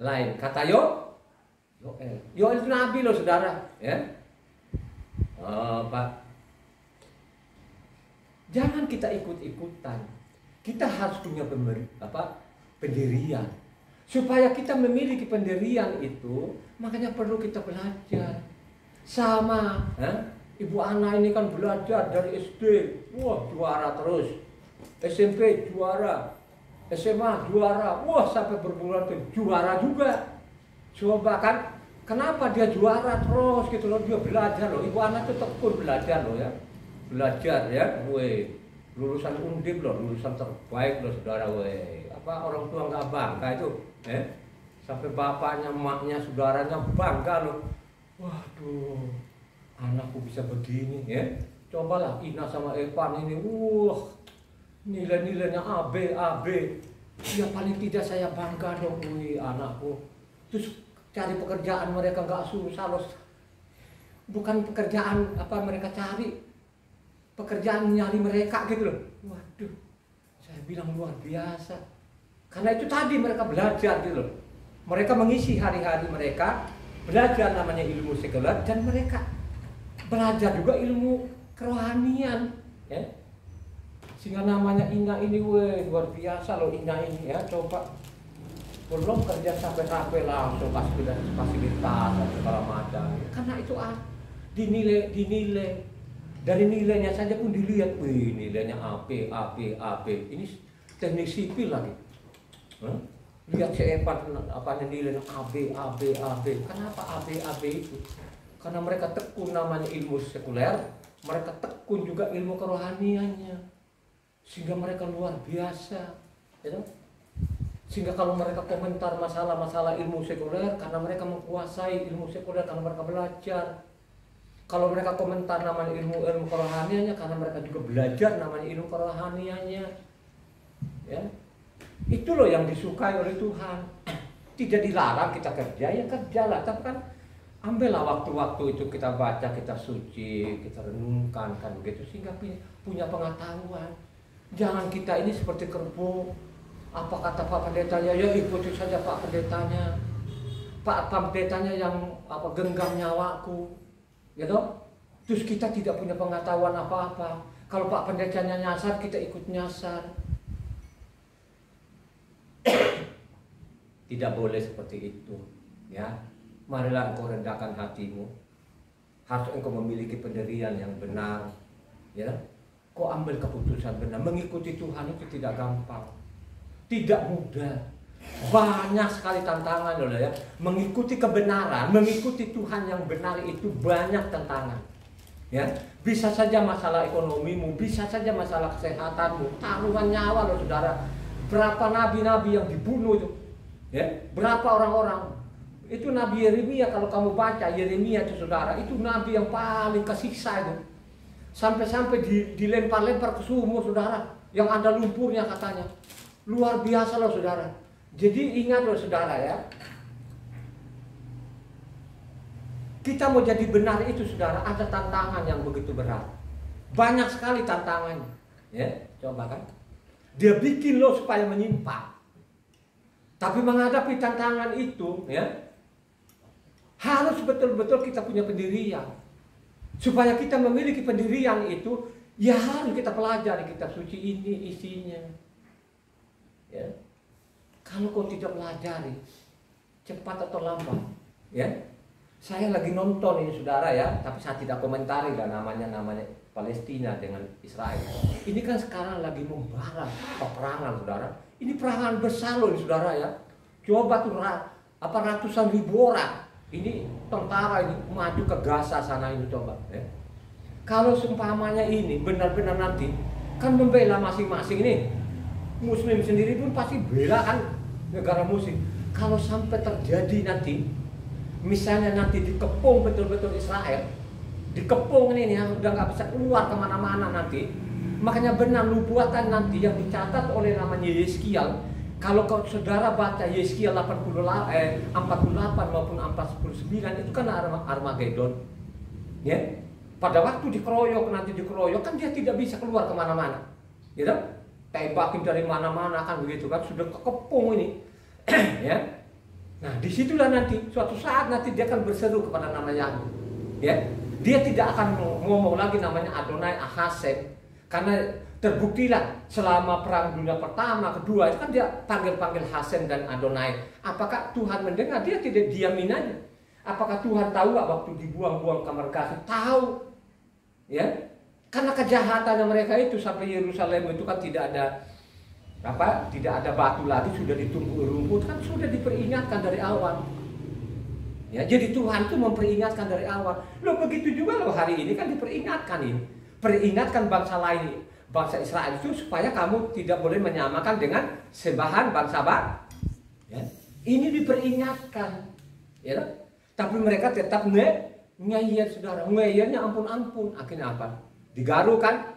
lain. Kata Yoel itu nabi loh saudara, ya. Pak, jangan kita ikut-ikutan. Kita harus punya pendirian. Supaya kita memiliki pendirian itu, makanya perlu kita belajar. Sama, Ibu Ana ini kan belajar dari SD, wah juara terus. SMP juara, SMA juara, wah sampai berbulan juara juga. Coba kan, kenapa dia juara terus gitu loh, dia belajar loh. Ibu anak tuh tekun belajar loh ya. Belajar ya, lulusan Undip loh, lulusan terbaik loh saudara, orang tua nggak bangga itu, sampai bapaknya, emaknya, saudaranya bangga loh. Waduh, anakku bisa begini ya. Cobalah Ina sama Evan ini, nilai-nilainya AB. Ya paling tidak saya bangga dong, anakku. Terus cari pekerjaan mereka nggak susah loh. Bukan pekerjaan apa mereka cari, pekerjaan nyari mereka gitu loh. Waduh, saya bilang luar biasa. Karena itu tadi mereka belajar gitu loh. Mereka mengisi hari-hari mereka belajar namanya ilmu sekuler, dan mereka belajar juga ilmu kerohanian, ya. Sehingga namanya Ina ini luar biasa loh, Ina ini ya. Coba belum kerja sampai langsung fasilitas segala macam. Karena itu dinilai. Dari nilainya saja pun dilihat, nilainya AP. Ini teknik sipil lagi. Lihat CEPAN nilainya AB. Kenapa AB itu? Karena mereka tekun namanya ilmu sekuler, mereka tekun juga ilmu kerohaniannya. Sehingga mereka luar biasa, ya. Sehingga kalau mereka komentar masalah-masalah ilmu sekuler, karena mereka menguasai ilmu sekuler, karena mereka belajar. Kalau mereka komentar namanya ilmu kerohaniannya, karena mereka juga belajar namanya ilmu kerohaniannya, ya. Itu loh yang disukai oleh Tuhan. Tidak dilarang kita kerja, ya kerjalah. Tapi kan ambillah waktu-waktu itu kita baca, kita suci, kita renungkan kan begitu, sehingga punya pengetahuan. Jangan kita ini seperti kerbau. Apa kata Pak Pendetanya, ya ikuti saja Pak Pendetanya. Pak Pendetanya yang genggam nyawaku, gitu. Terus kita tidak punya pengetahuan apa-apa. Kalau Pak Pendetanya nyasar, kita ikut nyasar. Tidak boleh seperti itu, ya. Marilah engkau rendahkan hatimu. Harus engkau memiliki pendirian yang benar, ya. Kau ambil keputusan benar. Mengikuti Tuhan itu tidak gampang, tidak mudah. Banyak sekali tantangan loh ya. Mengikuti kebenaran, mengikuti Tuhan yang benar itu banyak tantangan. Ya, bisa saja masalah ekonomimu, bisa saja masalah kesehatanmu, taruhan nyawa loh saudara. Berapa nabi-nabi yang dibunuh itu, ya, berapa orang-orang. Itu Nabi Yeremia, kalau kamu baca Yeremia itu saudara, itu nabi yang paling kesiksa itu. Sampai-sampai dilempar-lempar ke sumur saudara, yang ada lumpurnya katanya. Luar biasa loh saudara. Jadi ingat loh saudara ya, kita mau jadi benar itu saudara, ada tantangan yang begitu berat. Banyak sekali tantangannya, ya. Coba kan, dia bikin lo supaya menyimpang. Tapi menghadapi tantangan itu, ya, harus betul-betul kita punya pendirian. Supaya kita memiliki pendirian itu, ya harus kita pelajari kitab suci ini isinya. Ya. Kalau kau tidak pelajari, cepat atau lambat, ya. Saya lagi nonton ini saudara ya, tapi saya tidak komentari lah namanya Palestina dengan Israel. Ini kan sekarang lagi membara peperangan saudara. Ini peperangan besar loh ini saudara ya. Coba tuh ratusan ribu orang. Ini tentara ini maju ke Gaza sana ini coba. Ya. Kalau seumpamanya ini benar-benar nanti kan membela masing-masing ini. Muslim sendiri pun pasti bela kan negara muslim. Kalau sampai terjadi nanti misalnya nanti dikepung betul-betul Israel, dikepung ini ya, udah nggak bisa keluar kemana-mana nanti. Makanya benar nubuatan nanti yang dicatat oleh namanya Yeskiel. Kalau kau saudara baca Yeskiel 48 maupun 49 itu kan Armageddon, ya. Pada waktu dikeroyok kan dia tidak bisa keluar kemana-mana, gitu. Tembakin dari mana-mana kan begitu kan, sudah kekepung ini, ya. Nah disitulah nanti suatu saat nanti dia akan berseru kepada nama Yahweh, ya. Dia tidak akan ngomong lagi namanya Adonai Ahasem, karena terbuktilah selama perang dunia pertama, kedua itu kan dia panggil-panggil Hasem dan Adonai. Apakah Tuhan mendengar? Dia tidak diamin aja. Apakah Tuhan tahu gak waktu dibuang-buang kamar kasih? Tahu, ya. Karena kejahatannya mereka itu sampai Yerusalem itu kan tidak ada batu lagi, sudah ditumbuk rumput, kan sudah diperingatkan dari awal. Ya, jadi Tuhan itu memperingatkan dari awal. Loh begitu juga loh hari ini kan diperingatkan ini. Peringatkan bangsa lain, bangsa Israel itu supaya kamu tidak boleh menyamakan dengan sembahan bangsa ya. Ini diperingatkan, ya. Tapi mereka tetap ngeyel saudara, ngeyelnya ampun-ampun. Akhirnya apa? Digaru kan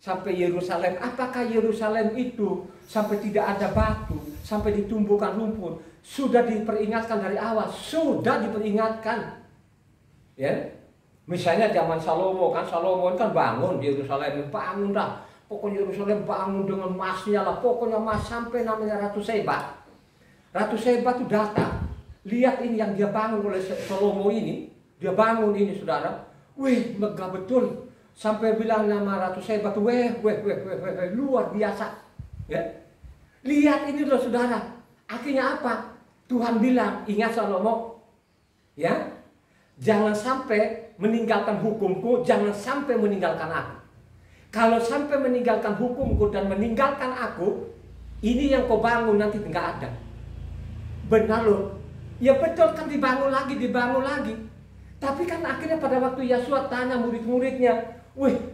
sampai Yerusalem. Apakah Yerusalem itu sampai tidak ada batu, sampai ditumbuhkan rumput? Sudah diperingatkan dari awal, sudah diperingatkan, ya. Misalnya zaman Salomo kan bangun Yerusalem, bangun dah. Pokoknya Yerusalem bangun dengan emasnya lah, pokoknya emas sampai namanya Ratu Seba. Ratu Seba itu datang, lihat ini yang dia bangun oleh Salomo ini, dia bangun ini saudara, wih megah betul. Sampai bilang nama Ratu Seba tuh, weh, luar biasa, ya. Lihat ini loh saudara. Akhirnya apa? Tuhan bilang, ingat Salomo, ya, jangan sampai meninggalkan hukumku, jangan sampai meninggalkan aku. Kalau sampai meninggalkan hukumku dan meninggalkan aku, ini yang kau bangun nanti nggak ada. Benar loh. Ya betul kan dibangun lagi. Tapi kan akhirnya pada waktu Yosua tanya murid-muridnya,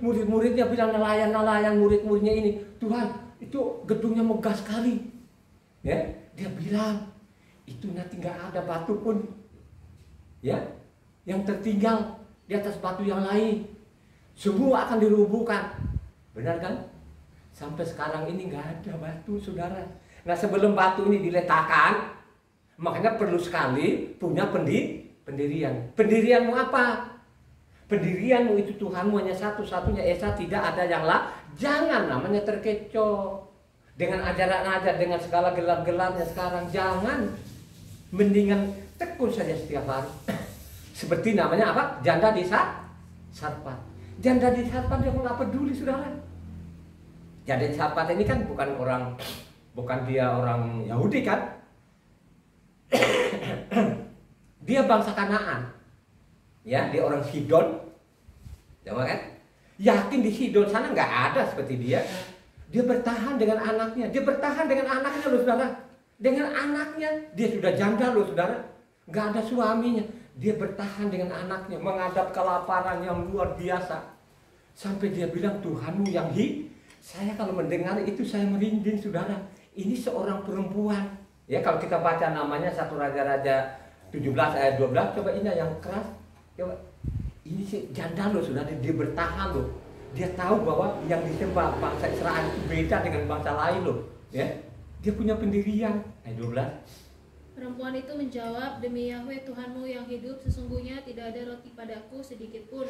murid-muridnya bilang nelayan murid-muridnya ini, Tuhan itu gedungnya megah sekali, ya. Dia bilang itu nanti nggak ada batu pun, ya, yang tertinggal di atas batu yang lain, semua akan dirubuhkan, benar kan? Sampai sekarang ini nggak ada batu, saudara. Nah sebelum batu ini diletakkan, makanya perlu sekali punya pendirian. Pendirianmu apa? Pendirianmu itu Tuhanmu hanya satu-satunya esa, tidak ada yang lain. Jangan namanya terkecoh dengan ajaran-ajaran, dengan segala gelar-gelarnya sekarang. Jangan, mendingan tekun saja setiap hari. Seperti namanya apa? Janda di Sarpat. Janda di Sarpat dia nggak peduli saudara. Janda di Sarpat ini kan bukan dia orang Yahudi kan? Dia bangsa Kanaan, ya, dia orang Sidon, coba kan? Yakin di Sidon sana nggak ada seperti dia. Dia bertahan dengan anaknya, loh saudara. Dengan anaknya, dia sudah janda loh saudara, nggak ada suaminya. Dia bertahan dengan anaknya, menghadap kelaparan yang luar biasa. Sampai dia bilang, Tuhanmu yang saya kalau mendengar itu saya merinding saudara. Ini seorang perempuan. Ya kalau kita baca namanya 1 Raja-Raja 17 ayat 12, coba ini yang keras. Coba. Ini sih janda loh sudah, dia bertahan loh. Dia tahu bahwa yang disembah bangsa Israel itu beda dengan bangsa lain loh, ya. Dia punya pendirian. Ayat 12. Perempuan itu menjawab, demi Yahweh Tuhanmu yang hidup, sesungguhnya tidak ada roti padaku sedikit pun,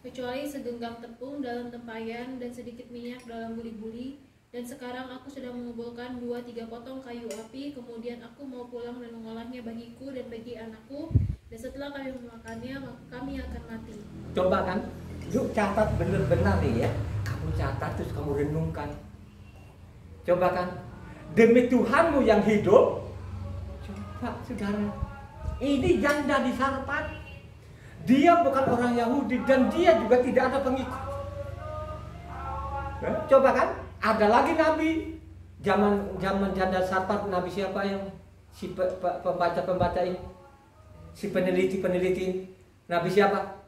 kecuali segenggam tepung dalam tempayan dan sedikit minyak dalam buli-buli. Dan sekarang aku sedang mengumpulkan 2-3 potong kayu api, kemudian aku mau pulang dan mengolahnya bagiku dan bagi anakku, dan setelah kami memakannya, maka kami akan mati. Coba kan, yuk catat benar-benar nih ya. Kamu catat terus kamu renungkan. Coba kan, demi Tuhanmu yang hidup. Coba saudara, ini janda di Sarpat. Dia bukan orang Yahudi dan dia juga tidak ada pengikut. Coba kan? Ada lagi nabi zaman janda Sarpat, nabi siapa yang si pembaca ini, si peneliti ini, nabi siapa?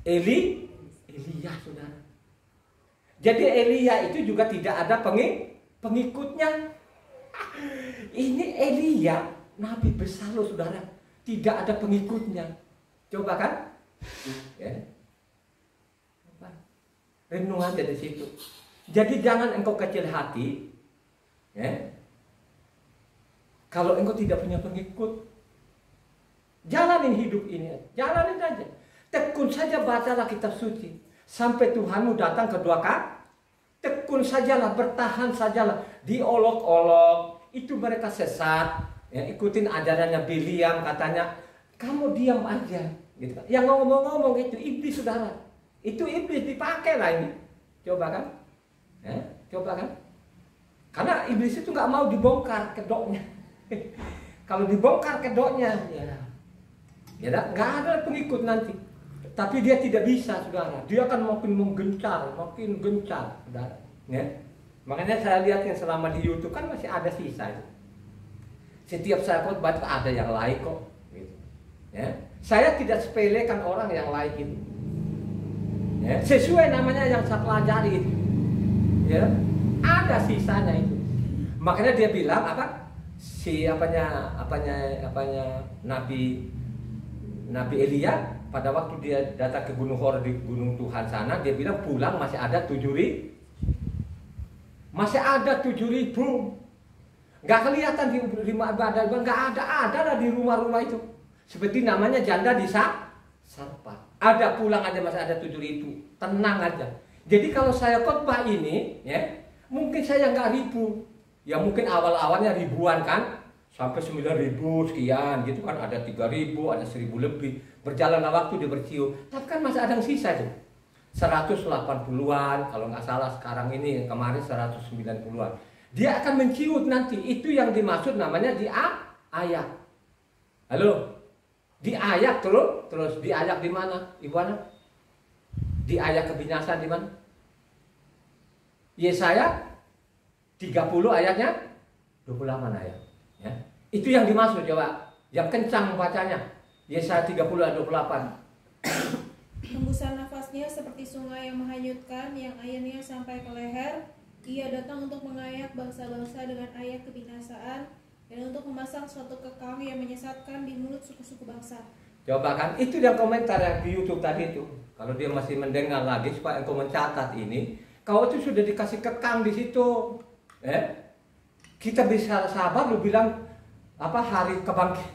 Elia saudara. Jadi Elia itu juga tidak ada pengikutnya. Ini Elia nabi besar loh saudara. tidak ada pengikutnya. Coba kan? Ya. Renung aja di situ. Jadi jangan engkau kecil hati, ya. Kalau engkau tidak punya pengikut, jalanin hidup ini, jalanin aja. Tekun saja bacalah kitab suci sampai Tuhanmu datang kedua kali. Tekun sajalah, bertahan sajalah, diolok-olok. Itu mereka sesat, ya, ikutin ajarannya Biliam, katanya kamu diam aja, gitu kan. Yang ngomong-ngomong itu iblis, saudara. Itu iblis dipakai lah ini. Coba kan? Ya, coba kan? Karena iblis itu nggak mau dibongkar kedoknya. Kalau dibongkar kedoknya, ya nggak ada pengikut nanti. Tapi dia tidak bisa, saudara. Dia akan makin menggencar, saudara. Ya? Makanya saya lihat yang selama di YouTube kan masih ada sisa itu. Setiap saya khotbah itu ada yang lain kok. Gitu. Ya? Saya tidak sepelekan orang yang lain itu. Ya, sesuai namanya yang saya pelajari itu, ya, ada sisanya itu. Makanya dia bilang apa? Si apanya Nabi Elia pada waktu dia datang ke Gunung Hor di Gunung Tuhan sana, dia bilang pulang masih ada 7.000. Masih ada 7.000. Nggak kelihatan di rumah ibadah, nggak ada lah di rumah-rumah itu. Seperti namanya janda di Sarpa. Ada pulang aja masih ada 7.000. Tenang aja. Jadi kalau saya khotbah ini, ya, mungkin saya nggak ribu. Ya mungkin awal-awalnya ribuan kan, sampai 9.000 sekian gitu kan, ada 3.000, ada 1.000 lebih. Berjalanlah waktu dia bercium. Tapi kan masih ada yang sisa tuh. 180-an kalau nggak salah sekarang ini, kemarin 190-an. Dia akan menciut nanti. Itu yang dimaksud namanya diayak. Halo? Diayak terus diayak di mana? Ibu Ana? Diayak kebinasan di mana? Yesaya 30 ayatnya 28 ayat. Ya. Itu yang dimaksud, coba. Yang kencang bacanya. Yesaya 30 ayat 28. Hembusan nafasnya seperti sungai yang menghanyutkan, yang airnya sampai ke leher. Ia datang untuk mengayak bangsa-bangsa dengan ayak kebinasaan, dan untuk memasang suatu kekang yang menyesatkan di mulut suku-suku bangsa. Coba kan, itu yang komentar yang di YouTube tadi itu. Kalau dia masih mendengar lagi supaya engkau mencatat ini, kau itu sudah dikasih kekang di situ. Kita bisa sabar, lu bilang apa hari kebangkitan.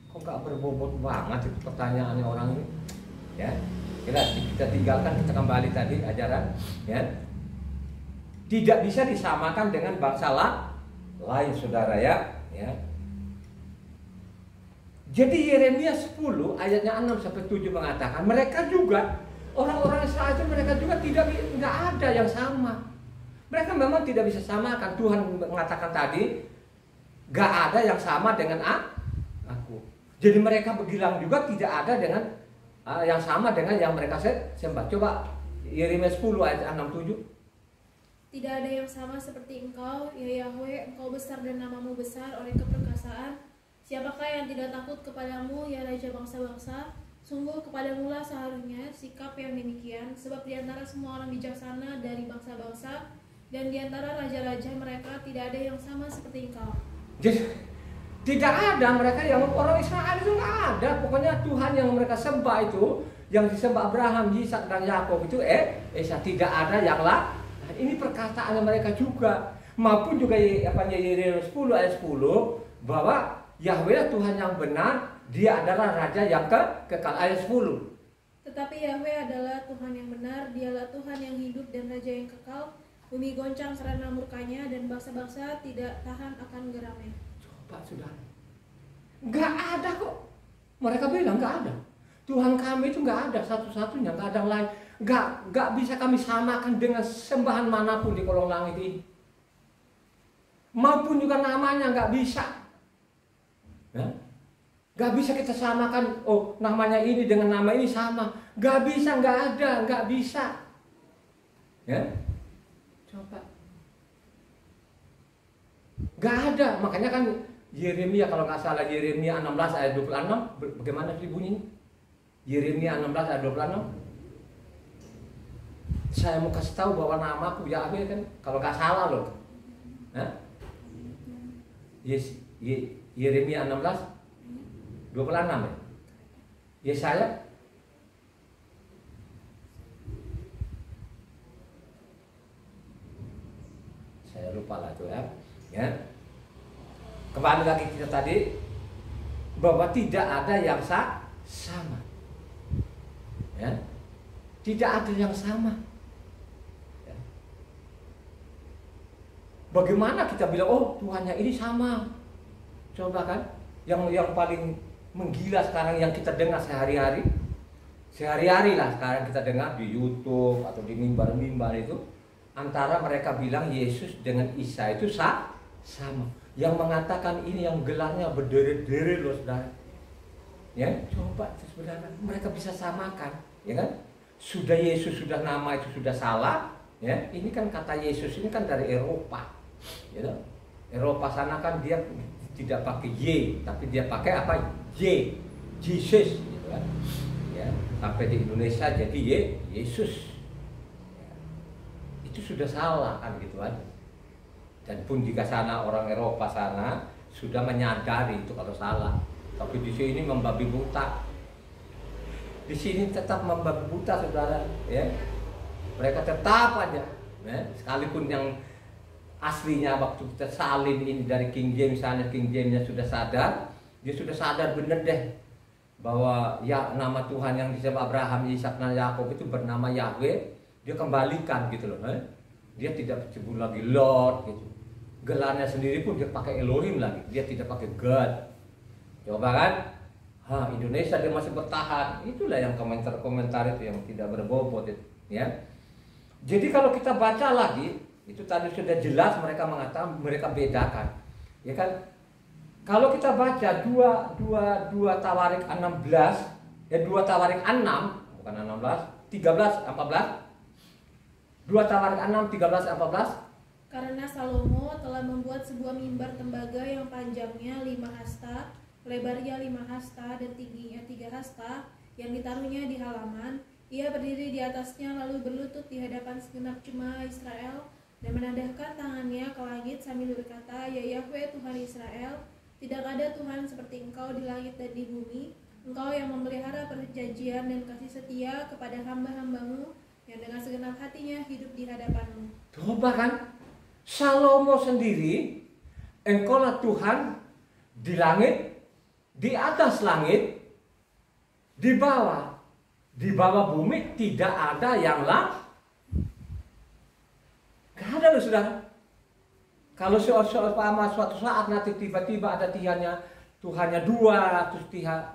Kok nggak berbobot banget itu pertanyaannya orang ini? Ya, kita tinggalkan, kita kembali tadi ajaran. Ya, tidak bisa disamakan dengan bangsa lain, saudara ya. Jadi Yeremia 10 ayatnya 6 sampai 7 mengatakan mereka juga orang-orang Israel itu mereka juga nggak ada yang sama. Mereka memang tidak bisa samakan. Tuhan mengatakan tadi nggak ada yang sama dengan aku. Jadi mereka bilang juga tidak ada dengan yang sama dengan yang mereka sembah. Coba Yeremia 10 ayat 6-7. Tidak ada yang sama seperti engkau, ya Yahweh, engkau besar dan namamu besar oleh keperkasaan. Siapakah yang tidak takut kepadamu, ya Raja bangsa-bangsa? Sungguh kepadamu lah seharusnya sikap yang demikian, sebab di antara semua orang bijaksana dari bangsa-bangsa dan di antara raja-raja mereka tidak ada yang sama seperti engkau. Jadi, tidak ada mereka yang orang Israel itu nggak ada. Pokoknya Tuhan yang mereka sembah itu, yang disembah Abraham, Ishak dan Yakub itu tidak ada yang lain. Ini perkataannya mereka juga. Maupun juga Yeremia 10 ayat 10 bahwa Yahweh Tuhan yang benar, dia adalah Raja yang kekal. Ayat 10. Tetapi Yahweh adalah Tuhan yang benar, dialah Tuhan yang hidup dan Raja yang kekal. Bumi goncang karena murkanya dan bangsa-bangsa tidak tahan akan geramnya. Coba sudah, nggak ada kok. Mereka bilang nggak ada. Tuhan kami itu nggak ada satu-satunya, nggak ada yang lain. Nggak bisa kami samakan dengan sembahan manapun di kolong langit ini. Maupun juga namanya nggak bisa. Nggak bisa kita samakan. Oh, namanya ini dengan nama ini sama. Nggak bisa, nggak ada, nggak bisa. Ya, coba. Nggak ada. Makanya kan Yeremia, kalau nggak salah Yeremia 16 ayat 26, bagaimana sih bunyinya? Yeremia 16 ayat 26. Saya mau kasih tahu bahwa namaku Yahweh kan, kalau nggak salah loh. Yeremia 16 26 ya. Yesaya saya lupa lah tuh ya. Kembali lagi kita tadi bahwa tidak ada yang sama. Ya. Tidak ada yang sama. Ya. Bagaimana kita bilang oh Tuhannya ini sama? Coba kan yang paling menggila sekarang yang kita dengar sehari-hari lah sekarang kita dengar di YouTube atau di mimbar-mimbar itu antara mereka bilang Yesus dengan Isa itu sama. Yang mengatakan ini yang gelarnya berderet-deret loh saudara. Ya, coba sebenarnya mereka bisa samakan, ya kan? Sudah Yesus sudah nama itu sudah salah, ya. Ini kan kata Yesus ini kan dari Eropa. Ya. Eropa sana kan dia tidak pakai Y, tapi dia pakai apa? J, Jesus gitu kan. Ya, sampai di Indonesia jadi Y, Yesus. Itu sudah salah kan gitu kan. Dan pun jika sana orang Eropa sana sudah menyadari itu kalau salah, tapi di sini membabi buta. Di sini tetap membabi buta saudara, ya. Mereka tetap aja, ya. Sekalipun yang aslinya waktu kita salin ini dari King James sana, King Jamesnya sudah sadar, dia sudah sadar bener deh bahwa ya nama Tuhan yang disebut Abraham, Ishak dan Yakub itu bernama Yahweh. Dia kembalikan gitu loh, dia tidak disebut lagi Lord gitu. Gelarnya sendiri pun dia pakai Elohim lagi, dia tidak pakai God. Coba kan? Indonesia dia masih bertahan. Itulah yang komentar-komentar itu yang tidak berbobot itu, ya. Jadi kalau kita baca lagi, itu tadi sudah jelas mereka mengatakan, mereka bedakan, ya kan? Kalau kita baca 2 Tawarik 16, 2 Tawarik 6, bukan 16, 13, 14. 2 Tawarik 6, 13, 14. Karena Salomo telah membuat sebuah mimbar tembaga yang panjangnya 5 hasta, lebarnya 5 hasta, dan tingginya 3 hasta, yang ditaruhnya di halaman. Ia berdiri di atasnya lalu berlutut di hadapan segenap jemaah Israel dan menadahkan tangannya ke langit sambil berkata, Ya Yahweh Tuhan Israel, tidak ada Tuhan seperti Engkau di langit dan di bumi. Engkau yang memelihara perjanjian dan kasih setia kepada hamba-hambamu yang dengan segenap hatinya hidup di hadapanmu. Coba kan, Salomo sendiri, Engkaulah Tuhan di langit, di atas langit, di bawah bumi tidak ada yang lain. Gak ada loh saudara. Kalau suatu saat nanti tiba-tiba ada Tuhannya 2, terus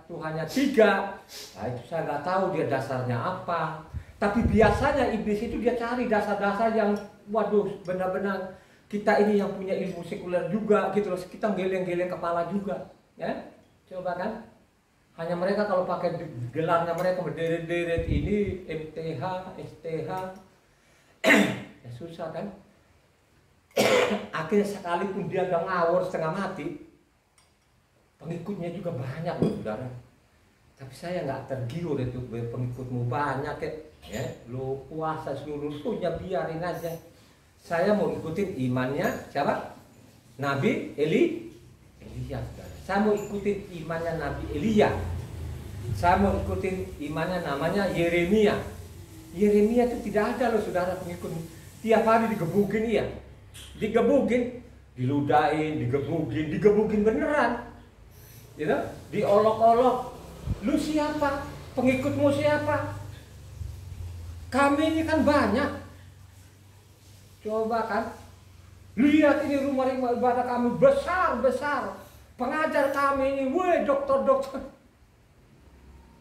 Tuhannya 3, nah itu saya nggak tahu dia dasarnya apa. Tapi biasanya iblis itu dia cari dasar-dasar yang waduh benar-benar kita ini yang punya ilmu sekuler juga gitu loh, kita geleng-geleng kepala juga, ya. Coba kan? Hanya mereka kalau pakai gelarnya mereka berderet-deret ini MTH, STH. Ya susah kan? Akhirnya sekalipun dia udah ngawur setengah mati, pengikutnya juga banyak loh saudara. Tapi saya nggak tergiur itu pengikutmu banyak ya, lo puasa seluruhnya biarin aja. Saya mau ikutin imannya siapa? Nabi Elia saudara. Saya mau ikutin imannya Nabi Elia. Saya mau ikutin imannya namanya Yeremia. Yeremia itu tidak ada loh saudara pengikut. Tiap hari digebukin iya. Digebukin, diludahin, digebukin beneran. Gitu? Diolok-olok. Lu siapa? Pengikutmu siapa? Kami ini kan banyak. Coba kan. Lihat ini rumah ibadah kami besar-besar. Pengajar kami ini, weh dokter-dokter.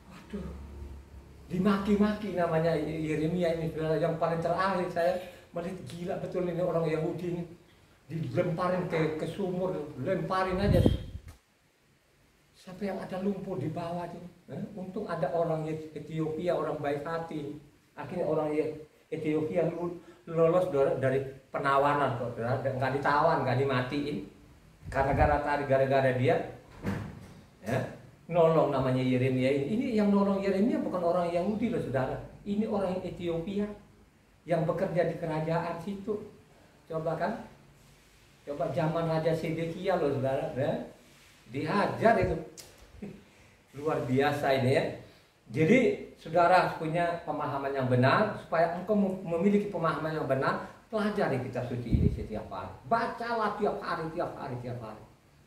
Waduh. Dimaki-maki namanya Yeremia ini. Yang paling terakhir saya melihat gila betul ini orang Yahudi ini. Dilemparin ke sumur, lemparin aja. Sampai yang ada lumpur di bawah itu. Untung ada orang Ethiopia, orang baik hati. Akhirnya orang Ethiopia lolos dari penawanan, nggak ditawan, nggak dimatiin. Gara-gara dia, ya, nolong namanya Yeremia ini. Ini yang nolong Yeremia bukan orang Yahudi loh saudara. Ini orang Ethiopia yang bekerja di kerajaan situ. Coba kan? Coba zaman Raja Sedekia loh saudara. Ya? Dihajar itu. luar biasa ini ya. Jadi saudara punya pemahaman yang benar. Supaya engkau memiliki pemahaman yang benar, pelajari kitab suci ini setiap hari. Bacalah tiap hari.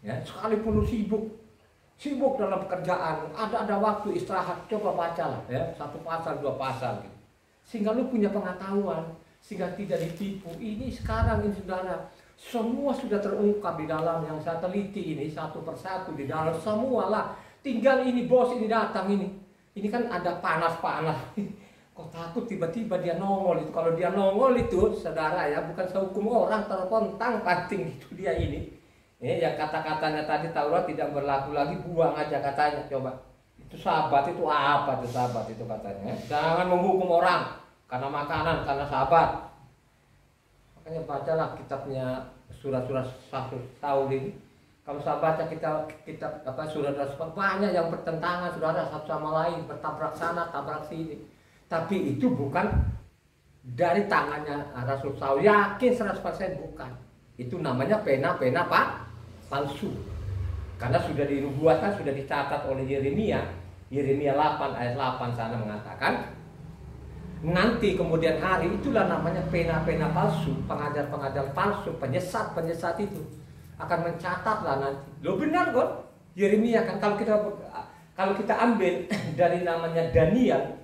Ya, sekalipun lu sibuk dalam pekerjaan, ada waktu istirahat, coba bacalah ya, 1 pasal 2 pasal gitu. Sehingga lu punya pengetahuan, sehingga tidak ditipu. Ini sekarang ini saudara, semua sudah terungkap di dalam yang saya teliti ini satu persatu di dalam semua lah. Tinggal ini bos ini datang ini. Ini kan ada panas-panas. Kok takut tiba-tiba dia nongol itu. Kalau dia nongol itu saudara ya, bukan sehukum orang terpontang panting itu dia ini. Ya kata-katanya tadi Taurat tidak berlaku lagi, buang aja katanya. Coba itu sahabat itu apa itu sahabat itu katanya. Jangan menghukum orang karena makanan, karena sahabat. Makanya bacalah kitabnya surat-surat Saul ini. Kalau saya baca kitab surat-surat banyak yang bertentangan saudara satu sama lain, bertabrak sana, tabrak sini. Tapi itu bukan dari tangannya Rasul Saul. Yakin 100% bukan. Itu namanya pena-pena palsu. Karena sudah dinubuatkan, sudah dicatat oleh Yeremia 8 ayat 8 sana mengatakan, nanti kemudian hari itulah namanya pena-pena palsu, pengajar-pengajar palsu, penyesat itu akan mencatatlah nanti. Loh benar kok, Yeremia kan kalau kita ambil dari namanya Daniel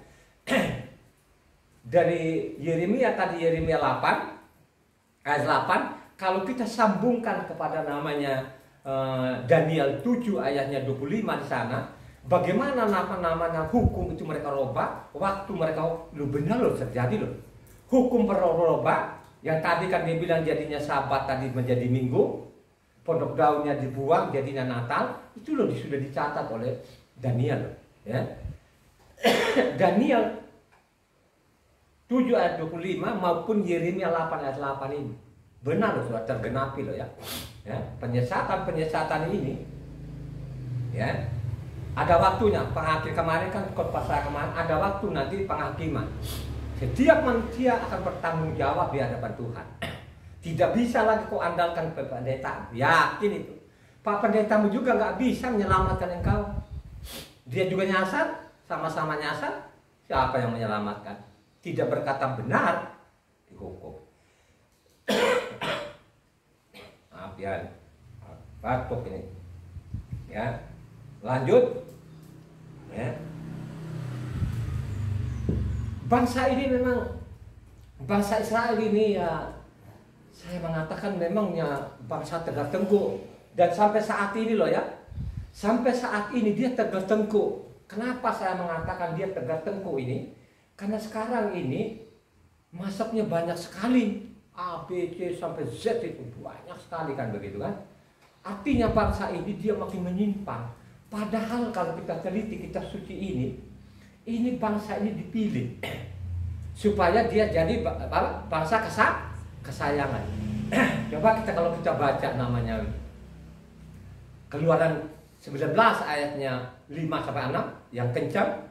dari Yeremia tadi Yeremia 8 ayat 8, kalau kita sambungkan kepada namanya Daniel 7 ayatnya 25 di sana, bagaimana namanya hukum itu mereka robah, waktu mereka lu benar loh terjadi loh. Hukum berubah, yang tadi kan dia bilang jadinya Sabat tadi menjadi Minggu, pondok daunnya dibuang jadinya Natal, itu loh sudah dicatat oleh Daniel ya. Daniel 7 ayat 25 maupun Yeremia 8 ayat 8 ini benar loh, sudah tergenapi loh ya. Ya, penyesatan ini ya ada waktunya. Penghakir kemarin kan khotbah saya kemarin, ada waktu nanti penghakiman. Setiap manusia akan bertanggung jawab di hadapan Tuhan. Tidak bisa lagi kau andalkan ke pendeta. Yakin itu. Pak pendetamu juga nggak bisa menyelamatkan engkau. Dia juga nyasar, sama-sama nyasar. Siapa yang menyelamatkan? Tidak berkata benar dihukum. Maaf ya, batuk ini. Ya, lanjut. Ya. Bangsa ini memang, bangsa Israel ini ya, saya mengatakan memangnya bangsa tegar tengkuk. Dan sampai saat ini loh ya, sampai saat ini dia tegar tengkuk. Kenapa saya mengatakan dia tegar tengkuk ini? Karena sekarang ini mazhabnya banyak sekali. A, B, C sampai Z itu banyak sekali kan begitu kan. Artinya bangsa ini dia makin menyimpang. Padahal kalau kita teliti kitab suci ini bangsa ini dipilih supaya dia jadi bangsa kesayangan. Coba kalau kita baca namanya Keluaran 19 ayatnya 5 sampai 6 yang kencang.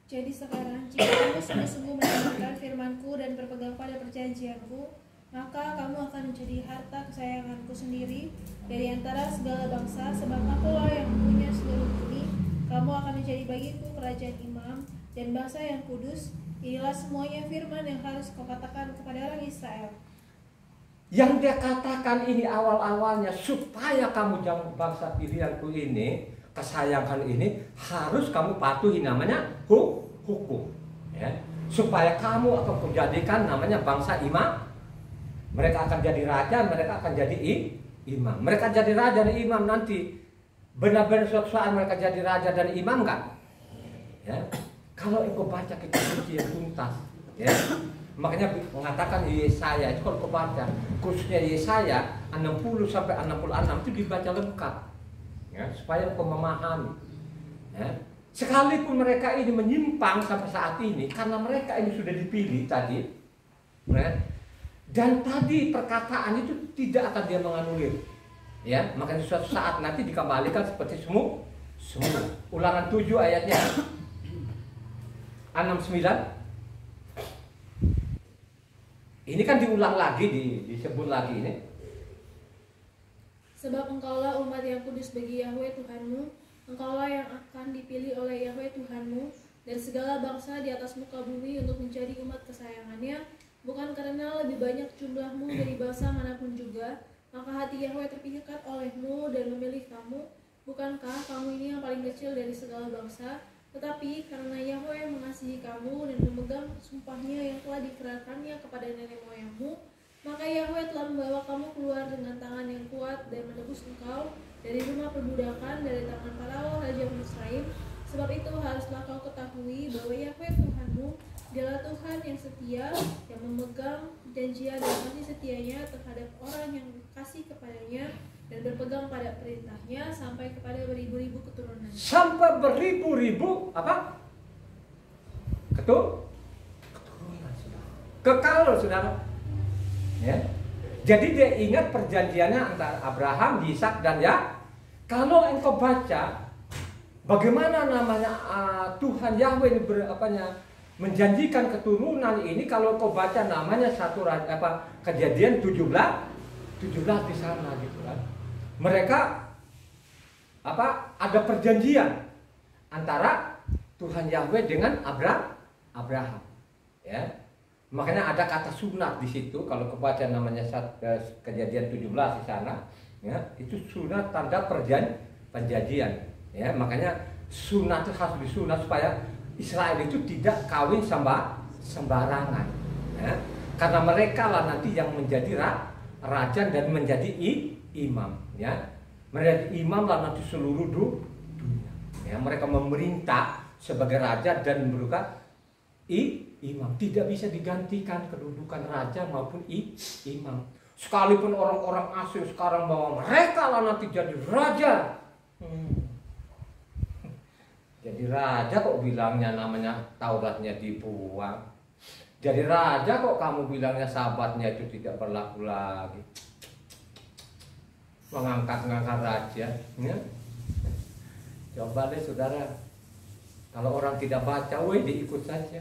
Jadi sekarang, jika kamu sungguh-sungguh mendengarkan firman-Ku dan berpegang pada perjanjian-Ku, maka kamu akan menjadi harta kesayangan-Ku sendiri dari antara segala bangsa, sebab Akulah yang punya seluruh bumi. Kamu akan menjadi bagiku kerajaan imam dan bangsa yang kudus. Inilah semuanya firman yang harus kau katakan kepada orang Israel. Yang dia katakan ini awal-awalnya, supaya kamu jangan bangsa pilihanku ini, kesayangan ini, harus kamu patuhi namanya hukum ya. Supaya kamu akan kujadikan namanya bangsa imam. Mereka akan jadi raja, mereka akan jadi imam. Mereka jadi raja dan imam nanti. Benar-benar suatu saat mereka jadi raja dan imam kan? Ya. Kalau engkau baca kitab suci yang tuntas ya. Makanya mengatakan Yesaya itu kalau kau baca, khususnya Yesaya 60 sampai 66 itu dibaca lengkap. Ya, supaya engkau memahami. Ya. Sekalipun mereka ini menyimpang sampai saat ini, karena mereka ini sudah dipilih tadi, ya, dan tadi perkataan itu tidak akan dia menganulir, ya, makanya suatu saat nanti dikembalikan seperti semua. Ulangan 7 ayatnya 69. Ini kan diulang lagi, disebut lagi ini. Sebab engkaulah umat yang kudus bagi Yahweh Tuhanmu, Engkaulah yang akan dipilih oleh Yahweh Tuhanmu dari segala bangsa di atas muka bumi untuk menjadi umat kesayangannya, bukan karena lebih banyak jumlahmu dari bangsa manapun juga, maka hati Yahweh terpikat olehmu dan memilih kamu. Bukankah kamu ini yang paling kecil dari segala bangsa? Tetapi karena Yahweh mengasihi kamu dan memegang sumpahnya yang telah dikerahkannya kepada nenek moyangmu, maka Yahweh telah membawa kamu keluar dengan tangan yang kuat dan menebus engkau dari rumah perbudakan, dari tangan Farao raja Mesraim. Sebab itu haruslah kau ketahui bahwa Yahweh Tuhanmu dialah Tuhan yang setia, yang memegang janjinya dan kasih setianya terhadap orang yang kasih kepadanya dan berpegang pada perintahnya sampai kepada beribu-ribu keturunan. Sampai beribu-ribu apa? Keturunan, saudara. Kekal loh, saudara. Ya. Jadi dia ingat perjanjiannya antara Abraham, Ishak dan ya. Kalau engkau baca bagaimana namanya Tuhan Yahweh menjanjikan keturunan ini, kalau kau baca namanya Kejadian 17 di sana gitu kan. Mereka ada perjanjian antara Tuhan Yahweh dengan Abraham. Ya. Makanya ada kata sunat di situ. Kalau kebaca namanya Kejadian 17 di sana, ya, itu sunat tanda perjanjian. Ya, makanya sunat itu harus disunat supaya Israel itu tidak kawin sembarangan. Ya. Karena mereka lah nanti yang menjadi raja dan menjadi imam. Ya. Menjadi imam lah nanti seluruh dunia. Ya, mereka memerintah sebagai raja dan merupakan imam. Tidak bisa digantikan kedudukan raja maupun imam. Sekalipun orang-orang asing sekarang bahwa mereka lah nanti jadi raja. Jadi raja kok bilangnya namanya Tauratnya dibuang. Jadi raja kok kamu bilangnya Sabatnya itu tidak berlaku lagi. Mengangkat-ngangkat raja. Ya? Coba deh saudara. Kalau orang tidak baca, diikut saja.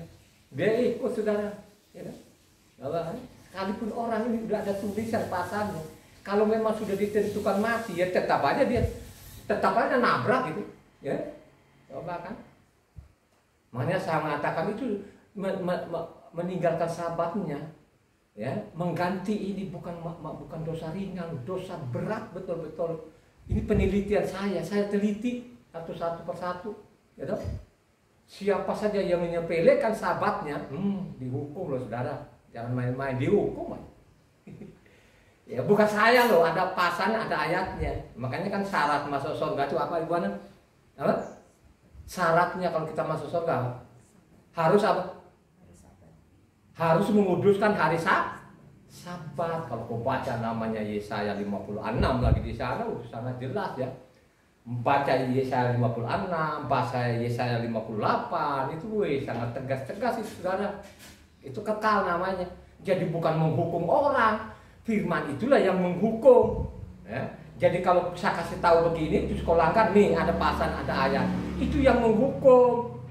Dia ikut saudara, ya kan? Sekalipun orang ini sudah ada tulisan pasalnya, kalau memang sudah ditentukan mati, ya tetap aja nabrak gitu, ya. Coba kan? Makanya saya mengatakan itu meninggalkan Sabatnya, ya, mengganti ini bukan dosa ringan, dosa berat betul-betul. Ini penelitian saya teliti satu persatu, ya toh? Siapa saja yang menyepelekan Sabatnya, dihukum loh saudara. Jangan main-main, dihukum. Ya bukan saya loh, ada pasalnya, ada ayatnya. Makanya kan syarat masuk surga itu apa Ibu Ana? Apa? Syaratnya kalau kita masuk surga harus apa? Harus menguduskan hari Sabat. Kalau kau baca namanya Yesaya 56 lagi di sana, sangat jelas ya. Baca Yesaya 56, baca Yesaya 58, itu sangat tegas-tegas itu saudara. Itu kekal namanya. Jadi bukan menghukum orang, firman itulah yang menghukum. Ya. Jadi kalau saya kasih tahu begini, itu sekolahkan nih ada pasal, ada ayat, itu yang menghukum.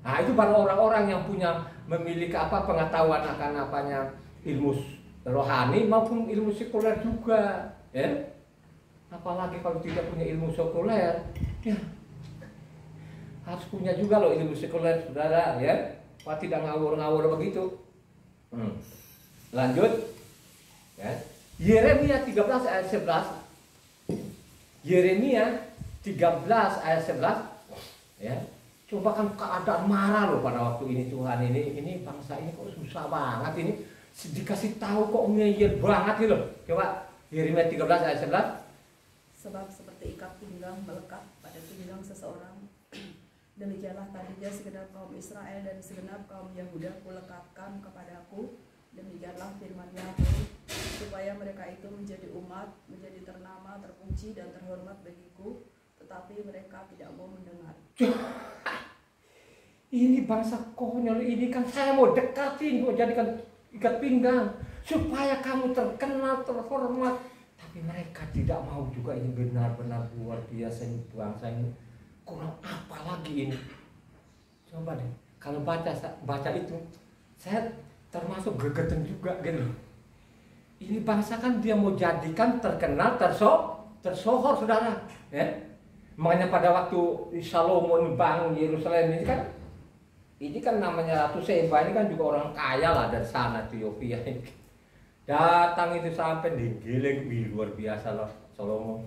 Nah itu baru orang-orang yang memiliki pengetahuan akan ilmu rohani maupun ilmu sekuler juga. Ya. Apalagi kalau tidak punya ilmu sekuler, ya harus punya juga loh ilmu sekuler, saudara, ya. Wah, tidak ngawur-ngawur begitu. Lanjut, ya. Yeremia 13 ayat 11. Yeremia 13 ayat 11, ya. Coba kan keadaan marah loh pada waktu ini Tuhan ini bangsa ini kok susah banget ini, dikasih tahu kok ngeyel banget gitu loh. Coba Yeremia 13 ayat 11. Sebab seperti ikat pinggang melekat pada pinggang seseorang, demikianlah tadinya segenap kaum Israel dan segenap kaum Yahuda kulekatkan kepadaku. Demikianlah firman Yahweh, supaya mereka itu menjadi umat, menjadi ternama, terpuji dan terhormat bagiku, tetapi mereka tidak mau mendengar. Ini bangsa konyol ini kan saya mau dekatin, mau jadikan ikat pinggang supaya kamu terkenal, terhormat. Tapi mereka tidak mau juga. Ini benar-benar luar biasa ini bangsa ini. Kurang apa lagi ini? Coba deh, kalau baca itu, saya termasuk gregetan juga gitu. Ini bangsa kan dia mau jadikan terkenal, tersohor saudara. Ya? Makanya pada waktu Salomo bangun Yerusalem ini kan namanya Ratu Seba ini kan juga orang kaya lah dari sana Ethiopia. Datang itu sampai digiling, luar biasa lah Salomo.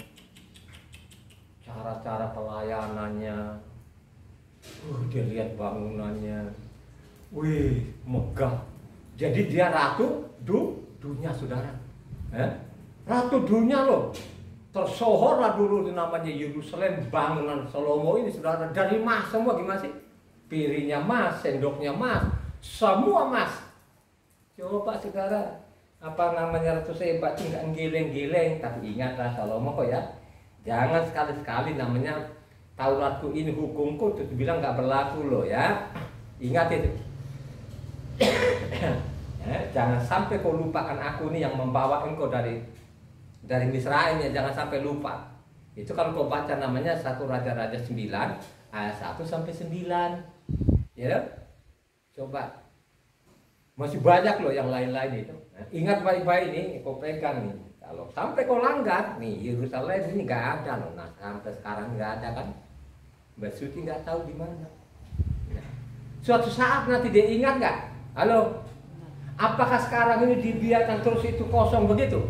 Cara-cara pelayanannya, dia lihat bangunannya, wih megah. Jadi dia ratu dunia saudara, ratu dunia loh. Tersohor lah dulu namanya Yerusalem, bangunan Salomo ini saudara, dari emas semua. Gimana sih? Piringnya emas, sendoknya emas, semua emas. Coba saudara, apa namanya Ratu Seba itu nggak geleng-geleng, tapi ingatlah Salomo kok ya, jangan sekali-sekali namanya Tauratku ini hukumku terus bilang nggak berlaku loh ya. Ingat itu. Jangan sampai kau lupakan aku nih yang membawa engkau dari Misraim ya, jangan sampai lupa. Itu kalau kau baca namanya 1 Raja-Raja 9 ayat 1 sampai 9. Ya. Coba. Masih banyak loh yang lain-lain itu. Ingat baik-baik nih, kau pegang nih. Kalau sampai kau langgar nih, Yerusalem ini nggak ada loh. Nah, sampai sekarang nggak ada kan? Mbak Suti nggak tahu di mana. Nah, suatu saat nanti dia ingat nggak? Halo, apakah sekarang ini dibiarkan terus itu kosong begitu?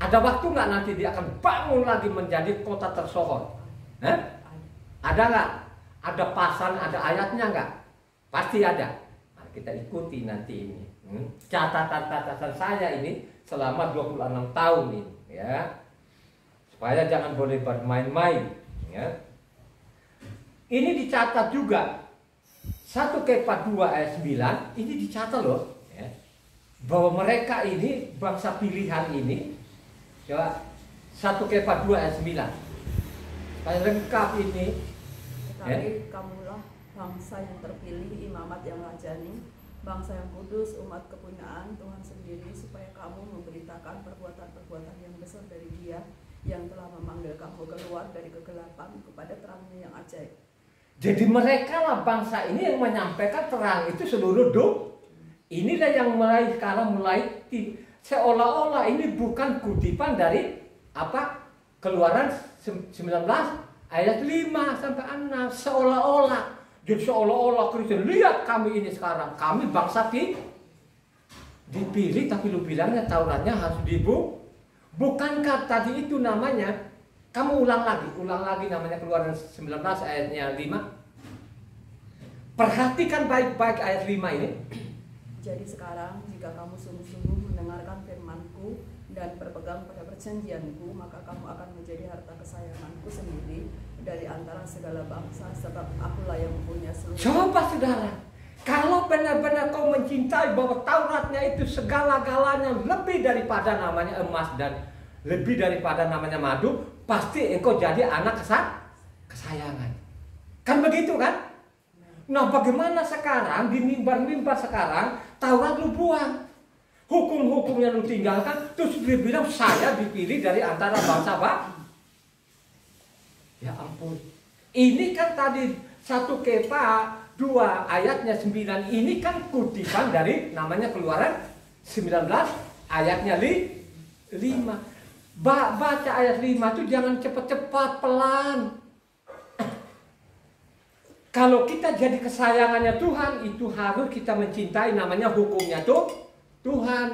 Ada waktu nggak nanti dia akan bangun lagi menjadi kota tersohor? Ada nggak? Ada pasal, ada ayatnya nggak? Pasti ada. Nah, kita ikuti nanti ini. Catatan saya ini selama 26 tahun ini, ya. Supaya jangan boleh bermain-main, ya. Ini dicatat juga 1 Kefa 2 ayat 9 ini dicatat loh, ya, bahwa mereka ini bangsa pilihan ini. Coba 1 Kefa 2 ayat 9 supaya lengkap ini. Tetapi kamulah bangsa yang terpilih, imamat yang rajani, bangsa yang kudus, umat kepunyaan Tuhan sendiri, supaya kamu memberitakan perbuatan-perbuatan yang besar dari Dia yang telah memanggil kamu keluar dari kegelapan kepada terangnya yang ajaib. Jadi mereka lah bangsa ini yang menyampaikan terang itu seluruh dunia. Inilah yang sekarang mulai seolah-olah ini bukan kutipan dari apa? Keluaran 19 ayat 5 sampai 6. Seolah-olah. Jadi seolah-olah Kristen, lihat kami ini sekarang, kami bangsa dipilih, tapi lu bilangnya Tauratnya harus bukankah tadi itu namanya, kamu ulang lagi namanya Keluaran 19 ayatnya 5. Perhatikan baik-baik ayat 5 ini. Jadi sekarang jika kamu sungguh-sungguh mendengarkan firman-Ku dan berpegang pada perjanjian-Ku, maka kamu akan menjadi harta kesayangan-Ku sendiri dari antara segala bangsa, sebab Akulah yang mempunyai seluruh. Coba saudara, kalau benar-benar kau mencintai bahwa Tauratnya itu segala-galanya lebih daripada namanya emas dan lebih daripada namanya madu, pasti engkau jadi anak kesayangan. Kan begitu kan? Nah, bagaimana sekarang di mimbar-mimbar sekarang Taurat lu buang, hukum-hukumnya lu tinggalkan, terus dia bilang saya dipilih dari antara bangsa ya ampun. Ini kan tadi 1 Kefa 2 ayatnya 9 ini kan kutipan dari namanya Keluaran 19 ayatnya 5. Baca ayat 5 itu jangan cepat-cepat, pelan. Kalau kita jadi kesayangannya Tuhan, itu harus kita mencintai namanya hukumnya Tuhan.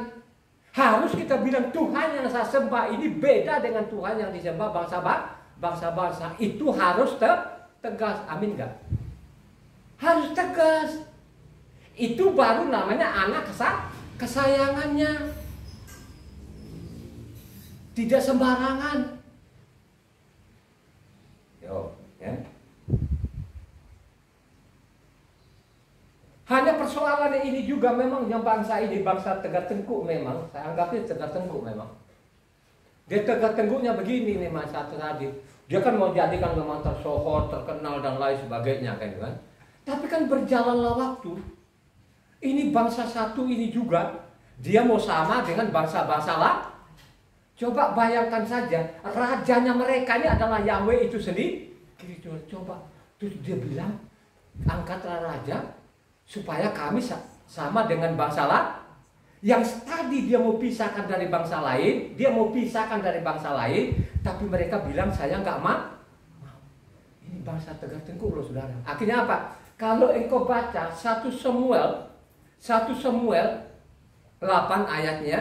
Harus kita bilang Tuhan yang saya sembah ini beda dengan Tuhan yang disembah bangsa-bangsa. Itu harus tegas. Amin gak? Harus tegas. Itu baru namanya anak kesayangannya. Tidak sembarangan. Yo, ya. Hanya persoalan ini juga memang yang bangsa ini, bangsa Tegak Tengkuk memang, saya anggapnya Tegak Tengkuk memang. Dia Tegak Tengkuknya begini nih Mas satu tadi. Dia kan mau jadikan memang tersohor, terkenal dan lain sebagainya kan. Tapi kan berjalanlah waktu. Ini bangsa satu ini juga, dia mau sama dengan bangsa-bangsa lain. Coba bayangkan saja, rajanya mereka ini adalah Yahweh itu sendiri. Coba, terus dia bilang, angkatlah raja, supaya kami sama dengan bangsa lain. Yang tadi dia mau pisahkan dari bangsa lain, tapi mereka bilang saya nggak bangsa Tegar Tengku loh saudara. Akhirnya apa? Kalau engkau baca 1 Samuel 8 ayatnya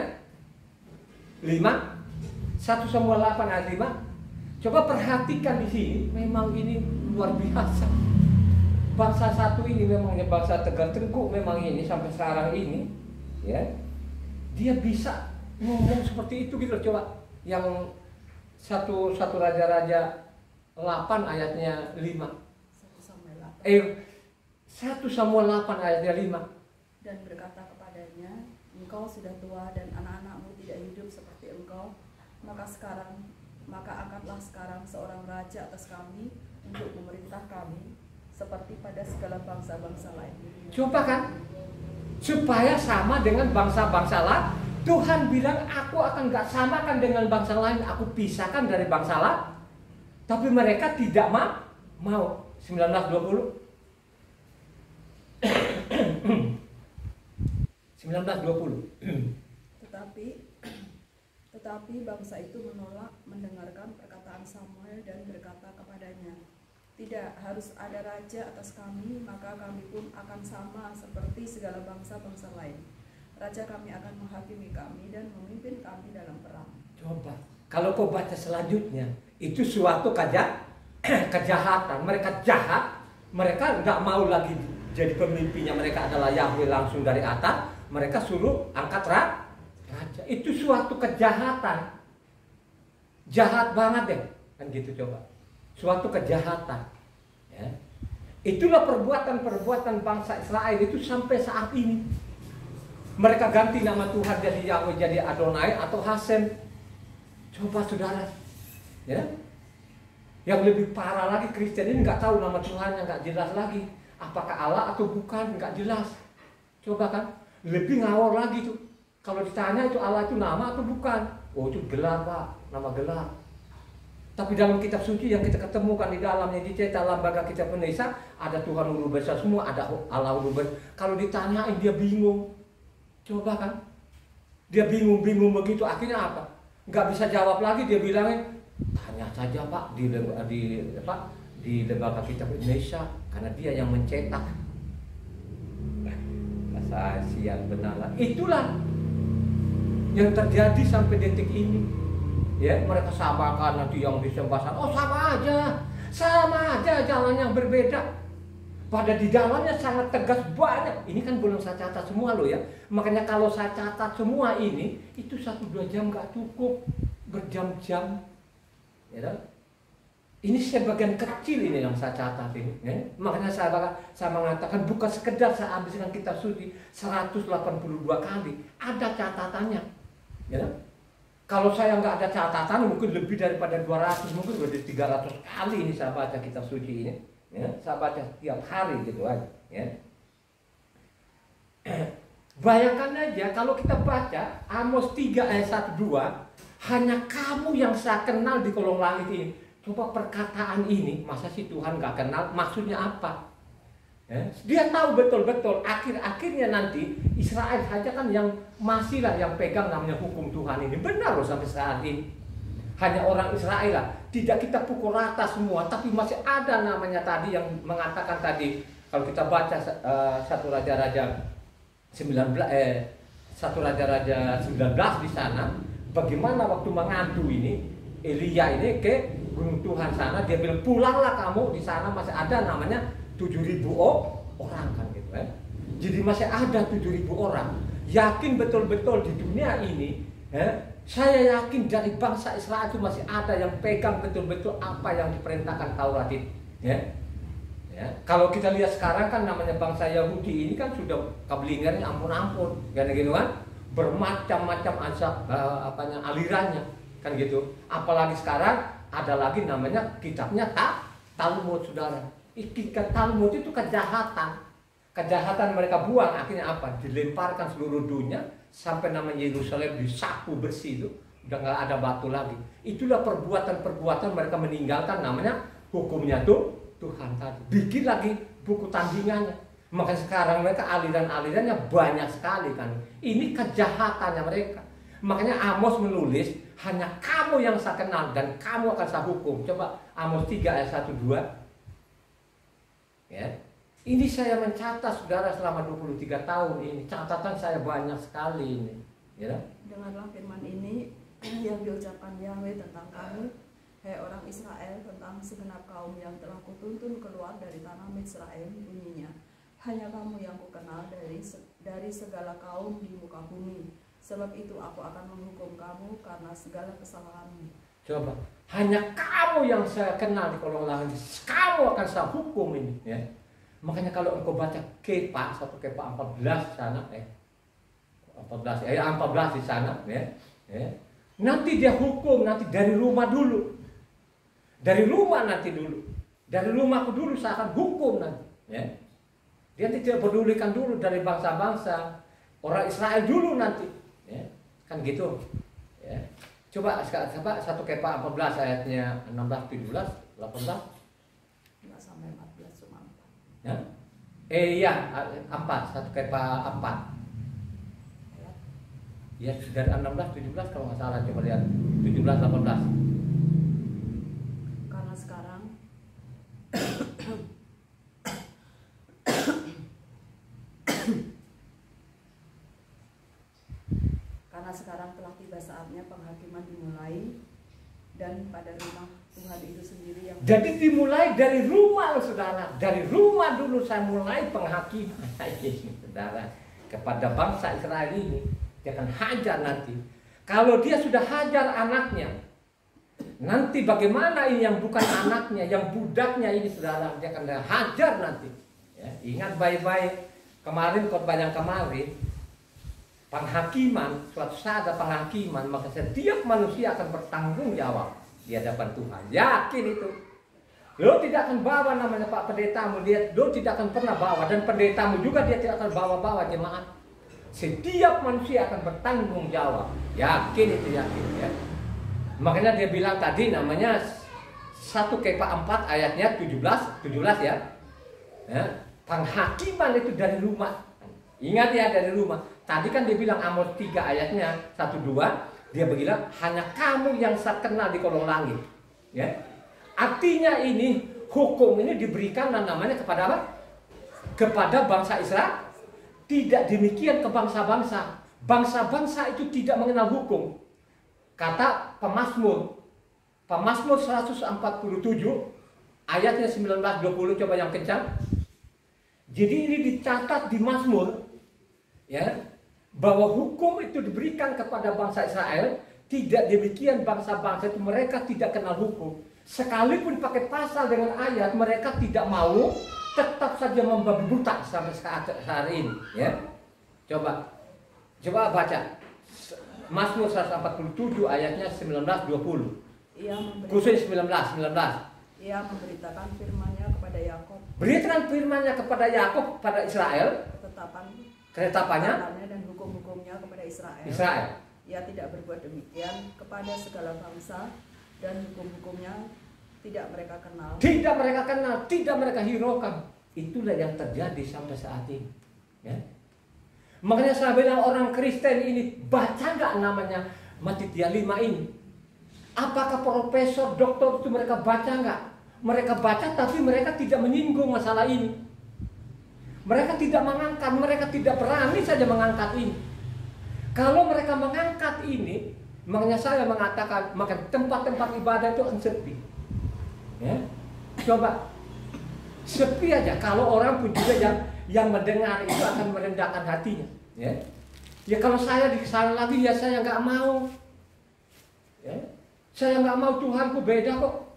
5, 1 Samuel 8 ayat 5, coba perhatikan di sini, memang ini luar biasa. Bangsa satu ini memangnya bangsa Tegar Tengku memang ini sampai sekarang ini, ya, dia bisa ngomong seperti itu gitu loh. Coba yang satu Raja-Raja 8 ayatnya 5. 1 Samuel 8 ayatnya 5. Dan berkata kepadanya, engkau sudah tua dan anak-anakmu tidak hidup seperti engkau, maka angkatlah sekarang seorang raja atas kami untuk memerintah kami seperti pada segala bangsa-bangsa lain. Coba kan, supaya sama dengan bangsa-bangsa lain. Tuhan bilang aku akan gak samakan dengan bangsa lain, aku pisahkan dari bangsa lain. Tapi mereka tidak mau. 19:20. 19:20. Tetapi bangsa itu menolak mendengarkan perkataan Samuel dan berkata kepadanya, tidak harus ada raja atas kami, maka kami pun akan sama seperti segala bangsa-bangsa lain. Raja kami akan menghakimi kami dan memimpin kami dalam perang. Coba, kalau kau baca selanjutnya, itu suatu kejahatan. Mereka jahat, mereka nggak mau lagi jadi pemimpinnya, mereka adalah Yahweh langsung dari atas. Mereka suruh angkat raja. Itu suatu kejahatan. Jahat banget deh, kan gitu coba. Suatu kejahatan. Ya. Itulah perbuatan bangsa Israel itu sampai saat ini. Mereka ganti nama Tuhan jadi Yahweh, jadi Adonai atau Hasem. Coba saudara, ya. Yang lebih parah lagi, Kristen ini nggak tahu nama Tuhan, yang nggak jelas lagi. Apakah Allah atau bukan, nggak jelas. Coba kan, lebih ngawur lagi tuh. Kalau ditanya itu Allah itu nama atau bukan? Oh itu gelar Pak, nama gelar. Tapi dalam kitab suci yang kita ketemukan di dalamnya dicetak lembaga kitab Indonesia, ada Tuhan huruf besar semua, ada Allah huruf besar. Kalau ditanyain dia bingung. Coba kan, dia bingung begitu. Akhirnya apa? Nggak bisa jawab lagi, dia bilangin, tanya saja Pak di lembaga kitab Indonesia, karena dia yang mencetak. Kasihan benar. Itulah yang terjadi sampai detik ini. Ya, mereka samakan nanti yang disembah. Oh sama aja jalan yang berbeda. Pada di dalamnya sangat tegas banyak. Ini kan belum saya catat semua loh ya. Makanya kalau saya catat semua ini, itu 1-2 jam nggak cukup, berjam-jam. Ya kan? Ini sebagian kecil ini yang saya catat ini. Ya? Makanya saya mengatakan bukan sekedar saya habiskan kitab suci 182 kali, ada catatannya. Ya kan? Kalau saya nggak ada catatan, mungkin lebih daripada 200, mungkin lebih 300 kali ini saya baca kitab suci ini. Ya, saya baca tiap hari gitu aja. Ya. Bayangkan aja kalau kita baca Amos 3 ayat 1-2, hanya kamu yang saya kenal di kolong langit ini. Coba perkataan ini, masa sih Tuhan nggak kenal? Maksudnya apa? Ya, dia tahu betul-betul akhir-akhirnya nanti Israel saja kan yang masih lah yang pegang namanya hukum Tuhan ini. Benar loh sampai saat ini. Hanya orang Israel lah, tidak kita pukul rata semua, tapi masih ada namanya tadi yang mengatakan tadi, kalau kita baca 1 Raja-Raja 19 di sana, bagaimana waktu mengadu ini Elia ini ke gunung Tuhan sana, dia bilang pulanglah kamu, di sana masih ada namanya 7.000 orang kan gitu kan. Jadi masih ada 7.000 orang. Yakin betul-betul di dunia ini, saya yakin dari bangsa Israel itu masih ada yang pegang betul-betul apa yang diperintahkan Taurat itu. Ya. Kalau kita lihat sekarang kan namanya bangsa Yahudi ini kan sudah kablingernya ampun-ampun, kan gitu kan, bermacam-macam alirannya, kan gitu. Apalagi sekarang ada lagi namanya kitabnya Talmud, saudara. Talmud itu kejahatan mereka buang, akhirnya apa? Dilemparkan seluruh dunia. Sampai nama Yerusalem disapu bersih itu, udah nggak ada batu lagi. Itulah perbuatan mereka meninggalkan namanya hukumnya tuh Tuhan tadi. Bikin lagi buku tandingannya. Maka sekarang mereka aliran-alirannya banyak sekali kan. Ini kejahatannya mereka. Makanya Amos menulis, hanya kamu yang saya kenal dan kamu akan saya hukum. Coba Amos 3 ayat 1-2. Ya. Ini saya mencatat saudara selama 23 tahun ini. Catatan saya banyak sekali ini. Ya. Dengarlah firman ini yang diucapkan Yahweh tentang kamu, hai orang Israel, tentang segenap kaum yang telah kutuntun keluar dari tanah Mitsraim. Bunyinya, hanya kamu yang kukenal dari segala kaum di muka bumi. Sebab itu aku akan menghukum kamu karena segala kesalahanmu. Coba, hanya kamu yang saya kenal di kolong langit. Kamu akan saya hukum ini. Ya. Makanya kalau engkau baca Kepa 1 Kepa 14 sana, 14 di sana, ya. Nanti dia hukum, nanti dari rumah dulu. Dari rumah nanti dulu. Dari rumahku dulu saya akan hukum nanti. Ya. Dia tidak pedulikan dulu dari bangsa-bangsa. Orang Israel dulu nanti. Ya. Kan gitu. Ya. Coba 1 Kepa 14 ayatnya 16, 17, 18. Enggak sampai 14, cuma 4. Ya. Iya, 4, 1 Kepa 4. Ya, dari 16, 17 kalau nggak salah, coba lihat 17, 18. Karena sekarang telah tiba saatnya penghakiman dimulai, dan pada rumah Tuhan itu sendiri yang... Jadi dimulai dari rumah, saudara. Dari rumah dulu saya mulai penghakiman, saudara, kepada bangsa Israel ini. Dia akan hajar nanti. Kalau dia sudah hajar anaknya, nanti bagaimana ini yang bukan anaknya, yang budaknya ini, saudara, dia akan hajar nanti. Ya, ingat baik-baik kemarin khotbah yang kemarin, penghakiman, suatu saat ada penghakiman, maka setiap manusia akan bertanggung jawab di hadapan Tuhan. Yakin itu. Lo tidak akan bawa namanya Pak Pendetamu, lo tidak akan pernah bawa, dan pendetamu juga dia tidak akan bawa-bawa jemaat. Setiap manusia akan bertanggung jawab. Yakin itu, yakin ya. Makanya dia bilang tadi namanya 1 Kepa 4 ayatnya 17 ya. Ya. Penghakiman itu dari rumah. Ingat ya, dari rumah. Tadi kan dia bilang Amos 3 ayatnya 1-2, dia bilang hanya kamu yang saya kenal di kolong langit. Ya. Artinya ini hukum ini diberikan namanya kepada apa? Kepada bangsa Israel. Tidak demikian ke bangsa-bangsa. Bangsa-bangsa itu tidak mengenal hukum. Kata Pemazmur 147 ayatnya 19-20, coba yang kencang. Jadi ini dicatat di Mazmur ya, bahwa hukum itu diberikan kepada bangsa Israel. Tidak demikian bangsa-bangsa itu, mereka tidak kenal hukum. Sekalipun pakai pasal dengan ayat, mereka tidak mau, tetap saja membabi buta sampai hari ini ya. Coba baca Mazmur 147 ayatnya 19-20. Khusus 19. Ia memberitakan firman-Nya kepada Yakub. Beritakan firman-Nya kepada Yakub, pada Israel. Ketetapannya dan hukum-hukumnya kepada Israel. Ia tidak berbuat demikian kepada segala bangsa, dan hukum-hukumnya tidak mereka kenal. Tidak mereka kenal, tidak mereka hiraukan. Itulah yang terjadi sampai saat ini. Ya. Makanya saya bilang orang Kristen ini baca nggak namanya Matitia 5 ini? Apakah profesor, doktor itu mereka baca nggak? Mereka baca tapi mereka tidak menyinggung masalah ini. Mereka tidak mengangkat, mereka tidak berani saja mengangkat ini. Kalau mereka mengangkat ini, makanya saya mengatakan maka tempat-tempat ibadah itu akan sepi. Ya. Coba sepi aja. Kalau orang pun juga yang mendengar itu akan merendahkan hatinya. Ya, ya kalau saya di sana lagi ya saya nggak mau. Ya. Saya nggak mau, Tuhanku beda kok.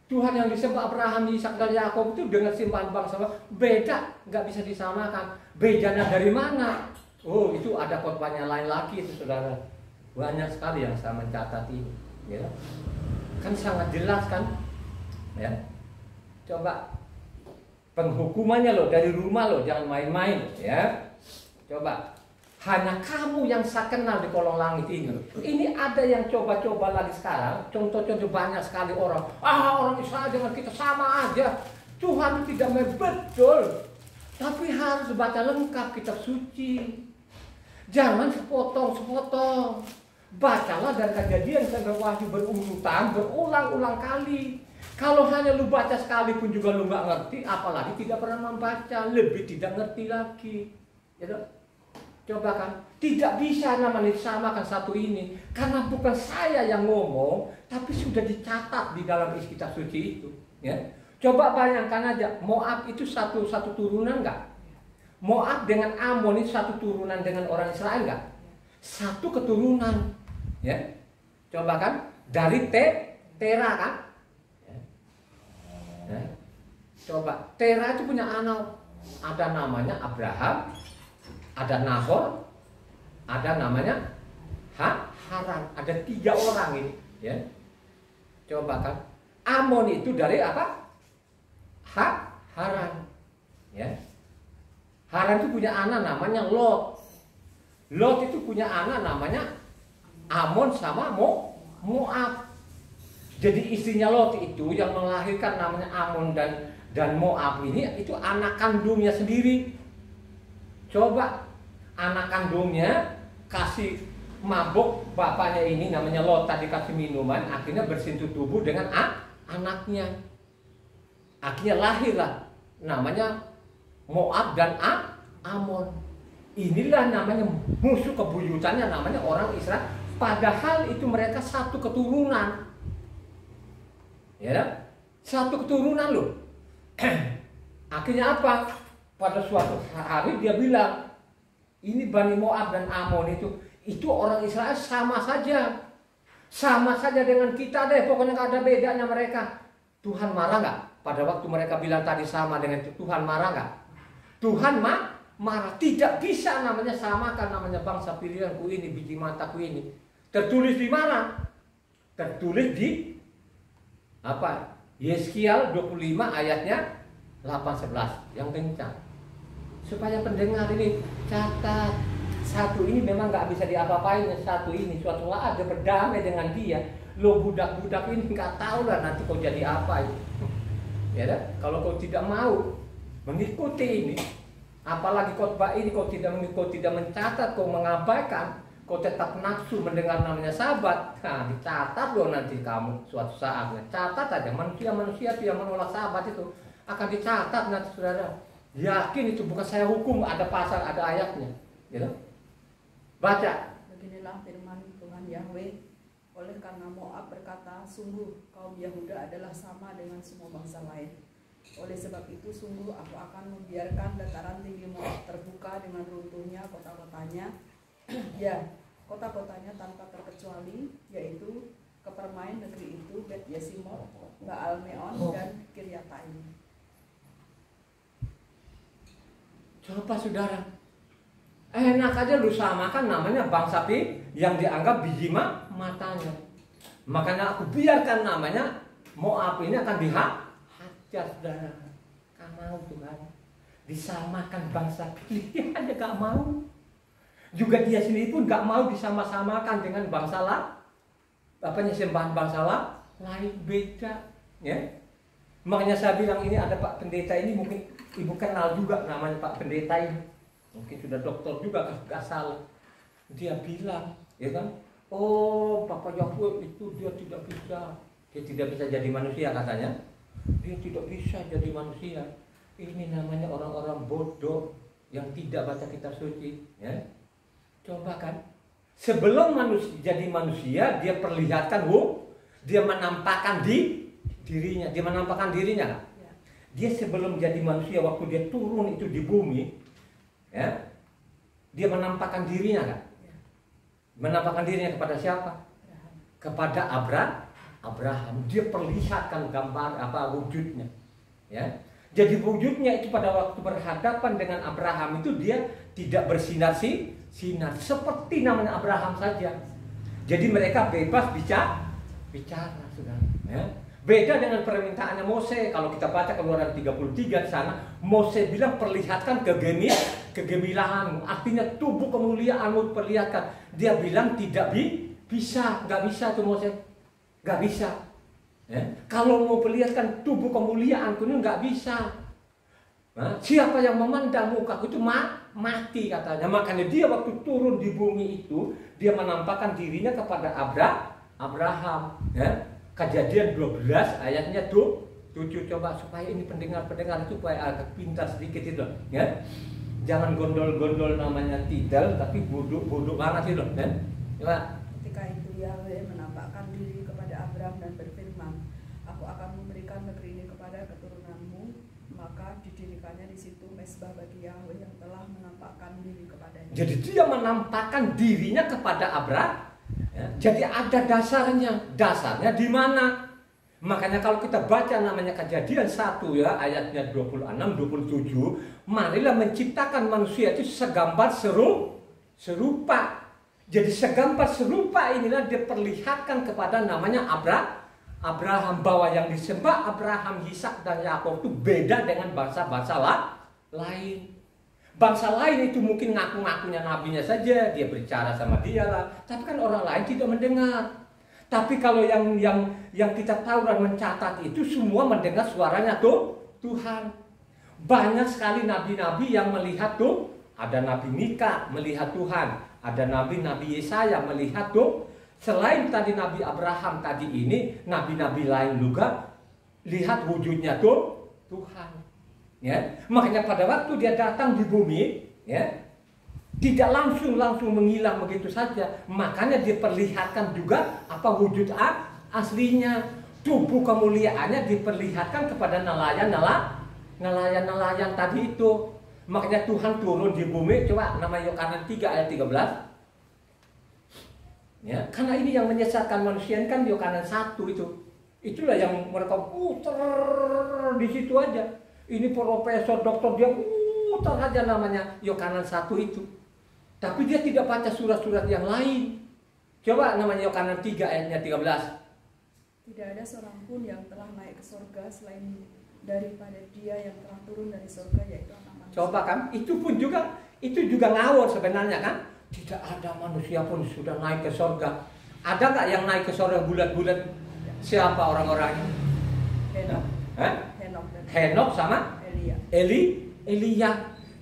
Tuhan yang disembah Abraham, Ishak dan Yakub itu dengan simpan bangsa beda, nggak bisa disamakan. Bedanya dari mana? Oh, itu ada khotbahnya lain lagi itu, saudara. Banyak sekali yang saya mencatat ini. Ya. Kan sangat jelas kan? Ya. Coba penghukumannya loh dari rumah loh, jangan main-main ya. Coba hanya kamu yang saya kenal di kolong langit ini. Ini ada yang coba-coba lagi sekarang. Contoh-contoh banyak sekali orang. Orang Israel dengan kita sama aja. Tuhan tidak betul. Tapi harus baca lengkap kitab suci. Jangan sepotong-sepotong. Bacalah dari Kejadian sampai Wahyu berurutan, berulang-ulang kali. Kalau hanya lu baca sekalipun juga lu nggak ngerti, apalagi tidak pernah membaca, lebih tidak ngerti lagi. Ya toh? Coba kan, tidak bisa namanya disamakan satu ini, karena bukan saya yang ngomong, tapi sudah dicatat di dalam isi kitab suci itu. Ya, coba bayangkan aja, Moab itu satu turunan nggak? Moab dengan Amon itu satu turunan dengan orang Israel nggak? Satu keturunan. Ya, coba kan, dari Tera kan? Ya. Coba, Tera itu punya anak, ada namanya Abraham, ada Nahor, ada namanya Haran, ada 3 orang ini. Ya. Coba kan, Amon itu dari apa? Haran. Ya. Haran itu punya anak namanya Lot. Lot itu punya anak namanya Amon sama Moab. Jadi istrinya Lot itu yang melahirkan namanya Amon dan Moab ini itu anak kandungnya sendiri. Coba anak kandungnya kasih mabuk bapaknya ini namanya Lot, tadi kasih minuman, akhirnya bersentuh tubuh dengan anaknya. Akhirnya lahirlah namanya Moab dan Amon. Inilah namanya musuh kebuyutannya, namanya orang Israel. Padahal itu mereka satu keturunan. Ya, satu keturunan loh. Akhirnya apa? Pada suatu hari dia bilang, ini Bani Moab dan Amon itu orang Israel sama saja dengan kita deh. Pokoknya nggak ada bedanya mereka. Tuhan marah nggak? Pada waktu mereka bilang tadi sama dengan itu, Tuhan marah nggak? Tuhan marah. Tidak bisa namanya samakan, namanya bangsa pilihanku ini, biji mataku ini. Tertulis di mana? Tertulis di apa? Yeskiel 25 ayatnya 8-11 yang kencang. Supaya pendengar ini catat, satu ini memang nggak bisa diapa-apain, satu ini suatu saat ada berdamai dengan dia. Lo budak-budak ini nggak tahu lah nanti kau jadi apa itu. Ya dah? Kalau kau tidak mau mengikuti ini, apalagi khotbah ini kau tidak mencatat, kau mengabaikan, kau tetap nafsu mendengar namanya sabat, nah dicatat loh nanti kamu suatu saat. Catat aja, manusia itu yang menolak sabat itu akan dicatat nanti saudara. Yakin itu bukan saya hukum, ada pasal, ada ayatnya. Gitu? Baca. Beginilah firman Tuhan Yahweh, oleh karena Moab berkata, sungguh kaum Yahuda adalah sama dengan semua bangsa lain. Oleh sebab itu sungguh aku akan membiarkan dataran tinggi Moab terbuka dengan runtuhnya kota-kotanya. Ya, kota-kotanya tanpa terkecuali, yaitu kepermain negeri itu, Bet Yesimot, Baal Meon, dan Kiryataim. Coba saudara, enak aja lu samakan namanya bangsa yang dianggap biji matanya. Makanya aku biarkan namanya Moab ini akan dihajar saudara. Gak mau Tuhan, disamakan bangsa pilihan aja gak mau. Juga dia sendiri pun gak mau disama-samakan dengan bangsa sembahan bangsa lain, beda. Ya. Makanya saya bilang ini ada Pak Pendeta ini, mungkin ibu kenal juga namanya Pak Pendeta ini. Mungkin sudah dokter juga, gak salah. Dia bilang, ya kan, oh Bapak Yahweh itu dia tidak bisa jadi manusia katanya. Dia tidak bisa jadi manusia. Ini namanya orang-orang bodoh yang tidak baca kitab suci. Ya. Coba kan, sebelum jadi manusia, dia perlihatkan, dia menampakkan dirinya. Dia menampakkan dirinya kan? Dia sebelum jadi manusia, waktu dia turun itu di bumi, ya, dia menampakkan dirinya kan? Menampakkan dirinya kepada siapa? Kepada Abraham. Dia perlihatkan gambar wujudnya, ya. Jadi wujudnya itu pada waktu berhadapan dengan Abraham itu dia tidak bersinar seperti namanya Abraham saja. Jadi mereka bebas bicara, saudara. Ya. Beda dengan permintaannya Mose. Kalau kita baca Keluaran 33 di sana, Mose bilang perlihatkan kegemilanganmu, artinya tubuh kemuliaanmu perlihatkan. Dia bilang tidak bisa, nggak bisa tuh Mose, nggak bisa. Ya. Kalau mau perlihatkan tubuh kemuliaanku ini nggak bisa. Nah, siapa yang memandang mukaku itu mati katanya. Makanya dia waktu turun di bumi itu dia menampakkan dirinya kepada Abraham. Ya. Kejadian 12 ayatnya 7. Coba supaya ini pendengar-pendengar itu supaya agak pintar sedikit itu, ya. Jangan gondol-gondol namanya tidak, tapi bodoh banget itu, kan? Coba. Ketika itu Yahweh menampakkan diri kepada Abram dan berfirman, Aku akan memberikan negeri ini kepada keturunanmu. Maka didirikannya di situ mezbah bagi Yahweh yang telah menampakkan diri kepadanya. Jadi dia menampakkan dirinya kepada Abram. Ya. Jadi ada dasarnya di mana? Makanya kalau kita baca namanya Kejadian 1 ya, ayatnya 26, 27, marilah menciptakan manusia itu segambar serupa. Jadi segambar serupa inilah diperlihatkan kepada namanya Abraham, bahwa yang disembah Abraham, Ishak dan Yakub itu beda dengan bangsa-bangsa lain. Bangsa lain itu mungkin ngaku-ngakunya nabinya saja, dia berbicara sama dia lah, tapi kan orang lain tidak mendengar. Tapi kalau yang kita tahu dan mencatat itu semua mendengar suaranya Tuhan. Banyak sekali nabi-nabi yang melihat tuh. Ada Nabi Mika melihat Tuhan, ada Nabi Yesaya melihat tuh. Selain tadi Nabi Abraham tadi ini, nabi-nabi lain juga lihat wujudnya tuh Tuhan. Ya, makanya pada waktu dia datang di bumi, ya, tidak langsung menghilang begitu saja. Makanya diperlihatkan juga apa wujud aslinya. Tubuh kemuliaannya diperlihatkan kepada nelayan tadi itu. Makanya Tuhan turun di bumi. Coba nama Yohanes 3 ayat 13. Ya, karena ini yang menyesatkan manusia kan Yohanes 1 itu. Itulah yang mereka putar di situ aja. Ini profesor, doktor dia putar aja namanya Yohanes 1 itu. Tapi dia tidak baca surat-surat yang lain. Coba namanya Yohanes 3 ayatnya 13. Tidak ada seorang pun yang telah naik ke surga selain daripada dia yang telah turun dari surga, yaitu anak manusia. Coba kan, itu juga ngawur sebenarnya kan. Tidak ada manusia pun sudah naik ke surga. Ada nggak yang naik ke surga bulat-bulat? Siapa orang-orangnya? Henok sama Elia.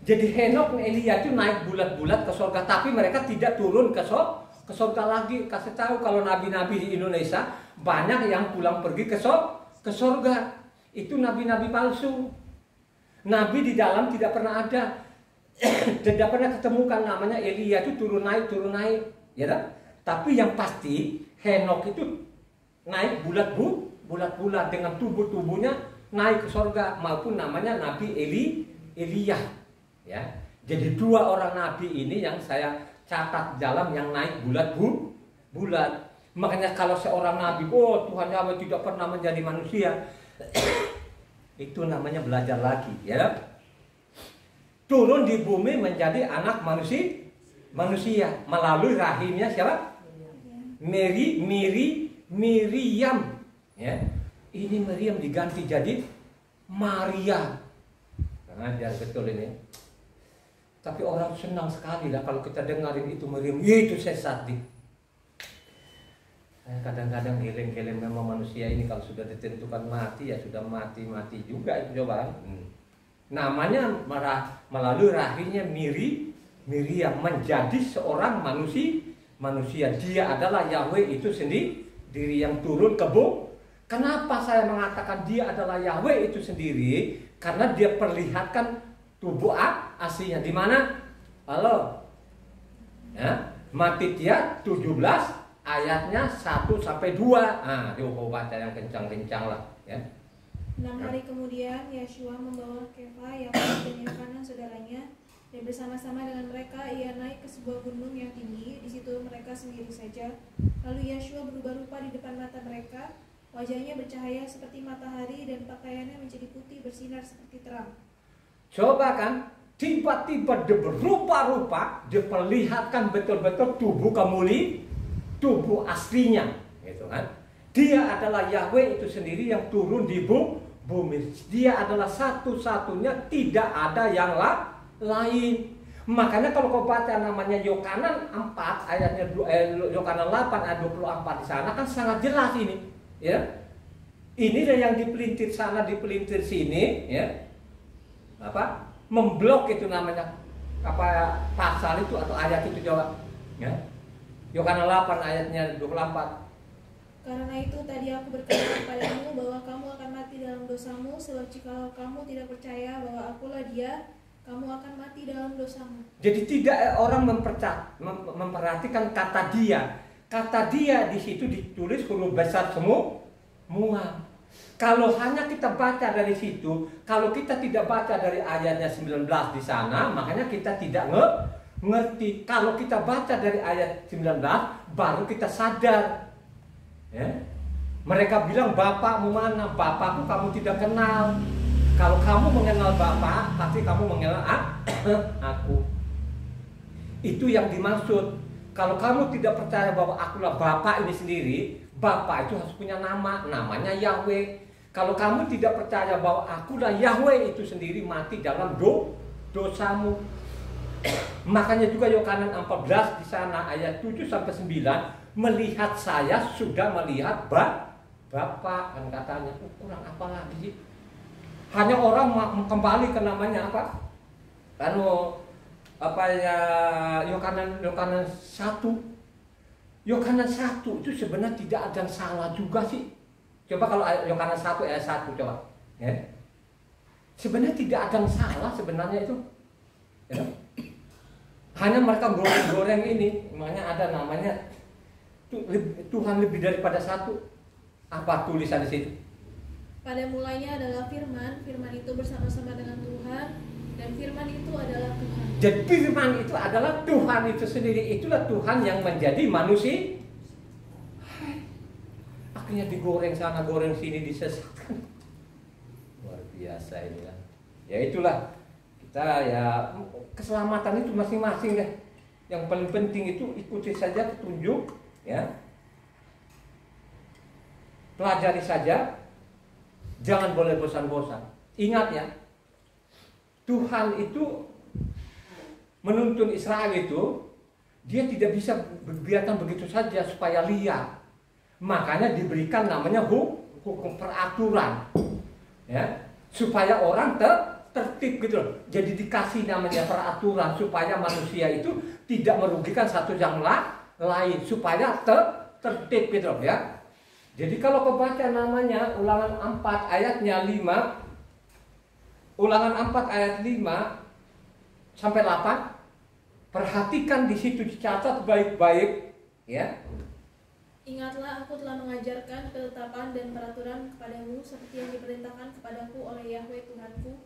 Jadi Henok dan Elia itu naik bulat-bulat ke surga, tapi mereka tidak turun ke surga lagi. Kasih tahu kalau nabi-nabi di Indonesia banyak yang pulang pergi ke surga. Itu nabi-nabi palsu. Nabi di dalam tidak pernah ada. Tidak pernah ketemukan namanya Elia itu turun naik, ya kan? Tapi yang pasti Henok itu naik bulat-bulat dengan tubuhnya naik ke surga, maupun namanya Nabi Elia. Ya, jadi dua orang nabi ini yang saya catat dalam yang naik bulat. Makanya kalau seorang nabi, Tuhan Yahweh tidak pernah menjadi manusia, itu namanya belajar lagi, ya. Turun di bumi menjadi anak manusia melalui rahimnya siapa? Miriam. Ya, ini Miriam diganti jadi Maria. Ngajar betul ini. Tapi orang senang sekali lah kalau kita dengarin itu Miriam, itu sesat nih. Saya kadang-kadang geleng-geleng memang manusia ini kalau sudah ditentukan mati ya sudah mati juga itu coba. Namanya melalui rahimnya Miriam menjadi seorang manusia. Dia adalah Yahweh itu sendiri, diri yang turun ke bumi. Kenapa saya mengatakan dia adalah Yahweh itu sendiri? Karena dia perlihatkan tubuh aslinya di mana? Halo. Ya, Matitia 17 ayatnya 1 sampai 2. Nah, coba baca yang kencang-kencang lah, ya. 6 hari kemudian Yeshua membawa Kefa, Yakub dan Yohanan saudaranya, dan bersama-sama dengan mereka ia naik ke sebuah gunung yang tinggi. Di situ mereka sendiri saja. Lalu Yeshua berubah rupa di depan mata mereka. Wajahnya bercahaya seperti matahari dan pakaiannya menjadi putih bersinar seperti terang. Coba kan, tiba-tiba dia berrupa-rupa, diperlihatkan betul-betul tubuh aslinya, gitu kan? Dia adalah Yahweh itu sendiri yang turun di bumi. Dia adalah satu-satunya, tidak ada yang lain. Makanya kalau kau baca namanya Yohanes 4 ayatnya Yohanes 8 ayat 24 di sana kan sangat jelas ini. Ya, ini yang dipelintir sana, dipelintir sini, ya, apa, memblok itu namanya, apa pasal itu atau ayat itu coba, ya, Yohanes 8 ayatnya 24, Karena itu tadi aku berkata kepadamu bahwa kamu akan mati dalam dosamu, sebab jikalau kamu tidak percaya bahwa akulah Dia, kamu akan mati dalam dosamu. Jadi tidak orang memperhatikan kata dia. Kata dia di situ ditulis huruf besar semua. Kalau hanya kita baca dari situ, kalau kita tidak baca dari ayatnya 19 di sana, makanya kita tidak ngerti. Kalau kita baca dari ayat 19, baru kita sadar. Ya. Mereka bilang, bapakmu mana? Bapakku kamu tidak kenal. Kalau kamu mengenal Bapak, pasti kamu mengenal aku. Itu yang dimaksud. Kalau kamu tidak percaya bahwa akulah Bapak ini sendiri, Bapak itu harus punya nama, namanya Yahweh. Kalau kamu tidak percaya bahwa akulah Yahweh itu sendiri, mati dalam dosamu. Makanya juga Yohanan 14 di sana ayat 7 sampai 9, melihat saya sudah melihat Bapak, kan katanya. Kurang apa lagi sih? Hanya orang kembali ke namanya apa? Yohanan 1. Yohanan 1 itu sebenarnya tidak ada yang salah juga sih. Coba kalau Yohanan 1 ayat 1 coba. Ya. Sebenarnya tidak ada yang salah sebenarnya itu. Ya. Hanya mereka goreng-goreng ini, makanya ada namanya Tuhan lebih daripada satu. Apa tulisan di situ? Pada mulanya adalah firman, firman itu bersama-sama dengan Tuhan, dan firman itu adalah Tuhan. Jadi firman itu adalah Tuhan itu sendiri. Itulah Tuhan yang menjadi manusia. Akhirnya digoreng sana, goreng sini, disesatkan. Luar biasa ini ya. Ya itulah. Kita ya, keselamatan itu masing-masing deh. Yang paling penting itu ikuti saja petunjuk, ya. Pelajari saja. Jangan boleh bosan-bosan. Ingat ya, Tuhan itu menuntun Israel itu, dia tidak bisa biarkan begitu saja supaya liar. Makanya diberikan namanya hukum peraturan, ya, supaya orang tertib gitu loh. Jadi dikasih namanya peraturan supaya manusia itu tidak merugikan satu yang lain, supaya tertib gitu loh, ya. Jadi kalau kau baca namanya Ulangan 4 ayatnya 5, Ulangan 4 ayat 5 sampai 8, perhatikan di situ dicatat baik-baik, ya. Ingatlah, aku telah mengajarkan ketetapan dan peraturan kepadamu seperti yang diperintahkan kepadaku oleh Yahweh Tuhanku,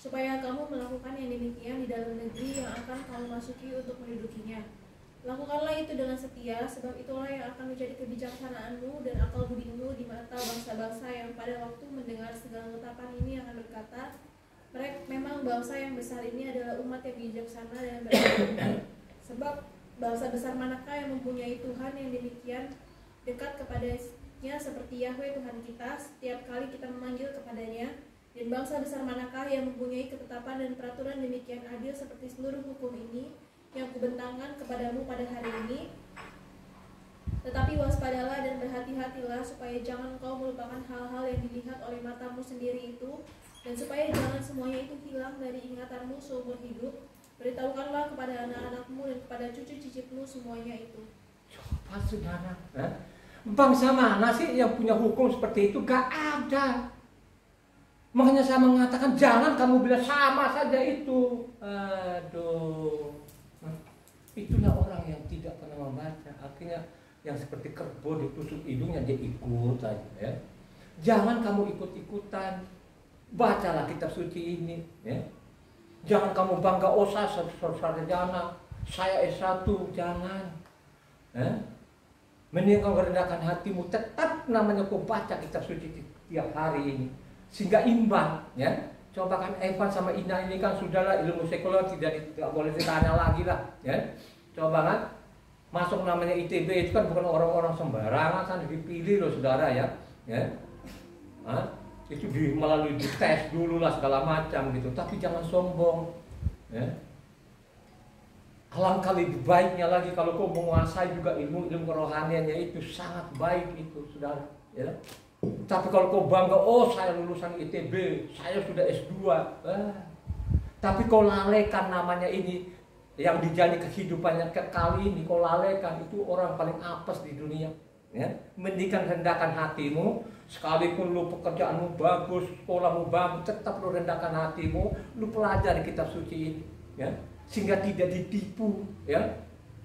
supaya kamu melakukan yang demikian di dalam negeri yang akan kamu masuki untuk mendudukinya. Lakukanlah itu dengan setia, sebab itulah yang akan menjadi kebijaksanaanmu dan akal budimu di mata bangsa-bangsa yang pada waktu mendengar segala ketetapan ini akan berkata, mereka memang bangsa yang besar ini adalah umat yang bijaksana dan berakal. Sebab bangsa besar manakah yang mempunyai Tuhan yang demikian dekat kepadanya seperti Yahweh Tuhan kita setiap kali kita memanggil kepadanya, dan bangsa besar manakah yang mempunyai ketetapan dan peraturan demikian adil seperti seluruh hukum ini yang kubentangkan kepadamu pada hari ini. Tetapi waspadalah dan berhati-hatilah supaya jangan kau melupakan hal-hal yang dilihat oleh matamu sendiri itu, dan supaya jangan semuanya itu hilang dari ingatanmu seumur hidup. Beritahukanlah kepada anak-anakmu dan kepada cucu cicitmu semuanya itu. Coba saudara, bangsa mana sih yang punya hukum seperti itu? Gak ada. Makanya saya mengatakan jangan kamu bilang sama saja itu. Aduh. Itulah orang yang tidak pernah membaca. Akhirnya yang seperti kerbau ditusuk hidungnya dia ikut aja, ya. Jangan kamu ikut-ikutan. Bacalah kitab suci ini, ya. Jangan kamu bangga, oh saya sarjana, saya S1, jangan. Ya. Mending kau rendahkan hatimu, tetap namanya kau baca kitab suci tiap hari ini, sehingga imbang, ya. Coba kan Evan sama Ina ini kan sudahlah ilmu sekuler tidak boleh ditanya lagi lah, ya. Coba kan masuk namanya ITB itu kan bukan orang-orang sembarangan, kan dipilih loh saudara, ya. Itu melalui dites dulu lah segala macam gitu, tapi jangan sombong, ya. Alangkah lebih baiknya lagi kalau kau menguasai juga ilmu kerohaniannya, itu sangat baik itu saudara, ya. Tapi kalau kau bangga, oh saya lulusan ITB, saya sudah S2, tapi kau lalaikan namanya ini, yang dijalani kehidupannya kekal ini, kau lalaikan, itu orang paling apes di dunia, Ya, mendingan rendahkan hatimu, sekalipun lu pekerjaanmu bagus, sekolahmu bagus, tetap lu rendahkan hatimu, lu pelajari kitab suci ini, ya, sehingga tidak ditipu, ya.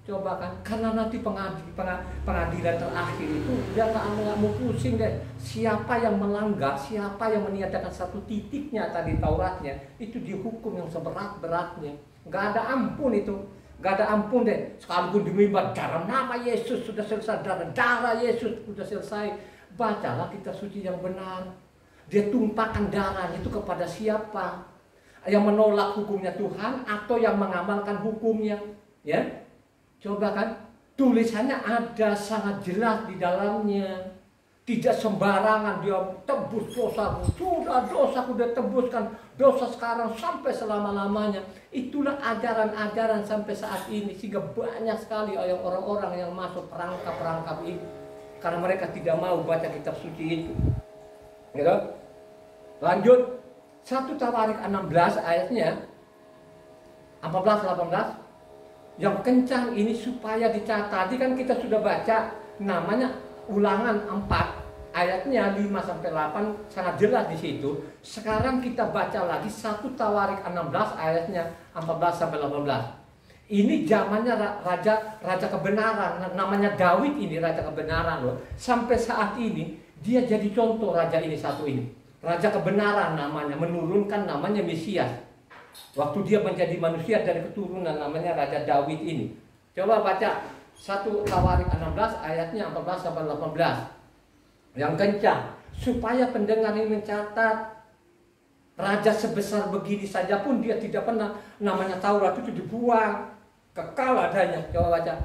Coba kan, karena nanti pengadilan terakhir itu dia nggak mau pusing deh. Siapa yang melanggar, siapa yang meniadakan satu titiknya tadi Tauratnya, itu dihukum yang seberat-beratnya. Nggak ada ampun itu. Gak ada ampun deh, sekalipun di mimbar dalam nama Yesus sudah selesai, darah Yesus sudah selesai. Bacalah kitab suci yang benar. Dia tumpahkan darahnya itu kepada siapa? Yang menolak hukumnya Tuhan atau yang mengamalkan hukumnya? Ya, coba kan, tulisannya ada sangat jelas di dalamnya. Tidak sembarangan dia tebus dosaku. Sudah dosaku udah tebuskan. Dosa sekarang sampai selama-lamanya. Itulah ajaran-ajaran sampai saat ini. Sehingga banyak sekali orang-orang yang masuk perangkap-perangkap ini. Karena mereka tidak mau baca kitab suci itu. Gitu? Lanjut. 1 Tawarik 16 ayatnya 14-18. Yang kencang ini supaya dicatat. Tadi kan kita sudah baca namanya Ulangan 4 ayatnya 5-8 sangat jelas di situ. Sekarang kita baca lagi 1 Tawarik 16 ayatnya 14-18. Ini zamannya raja kebenaran, namanya Daud ini raja kebenaran loh. Sampai saat ini dia jadi contoh raja ini satu ini. Raja kebenaran namanya, menurunkan namanya Mesias. Waktu dia menjadi manusia dari keturunan namanya Raja Daud ini. Coba baca 1 Tawarik 16 ayatnya 14-18. Yang kencang, supaya pendengar ini mencatat. Raja sebesar begini saja pun dia tidak pernah namanya Taurat itu dibuang, kekal adanya. Coba baca.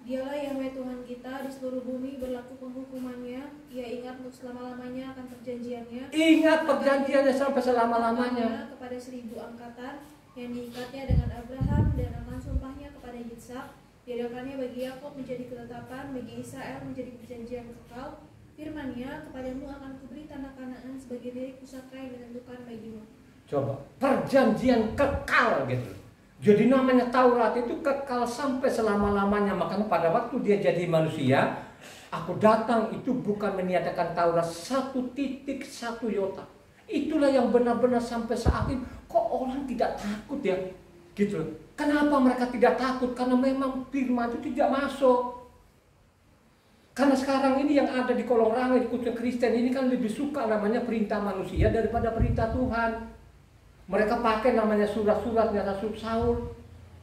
Dialah Yahweh Tuhan kita, di seluruh bumi berlaku penghukumannya. Ia ingat untuk selama-lamanya akan perjanjiannya. Ingat perjanjiannya sampai selama-lamanya. Kepada 1000 angkatan yang diikatnya dengan Abraham, dan akan sumpahnya kepada Ishak. Diadakannya bagi Yakub menjadi ketetapan, bagi Israel menjadi perjanjian kekal. Firman-Nya, kepadamu akan kuberi tanah Kanaan sebagai milik pusaka yang ditentukan bagimu. Coba, perjanjian kekal gitu. Jadi namanya Taurat itu kekal sampai selama-lamanya. Makanya pada waktu dia jadi manusia, aku datang itu bukan meniadakan Taurat 1 titik 1 iota. Itulah yang benar-benar sampai saat ini. Kok orang tidak takut ya? Gitu. Kenapa mereka tidak takut? Karena memang firman itu tidak masuk. Karena sekarang ini yang ada di kolong rangai khususnya Kristen ini kan lebih suka namanya perintah manusia daripada perintah Tuhan. Mereka pakai namanya surat-suratnya Rasul Saul.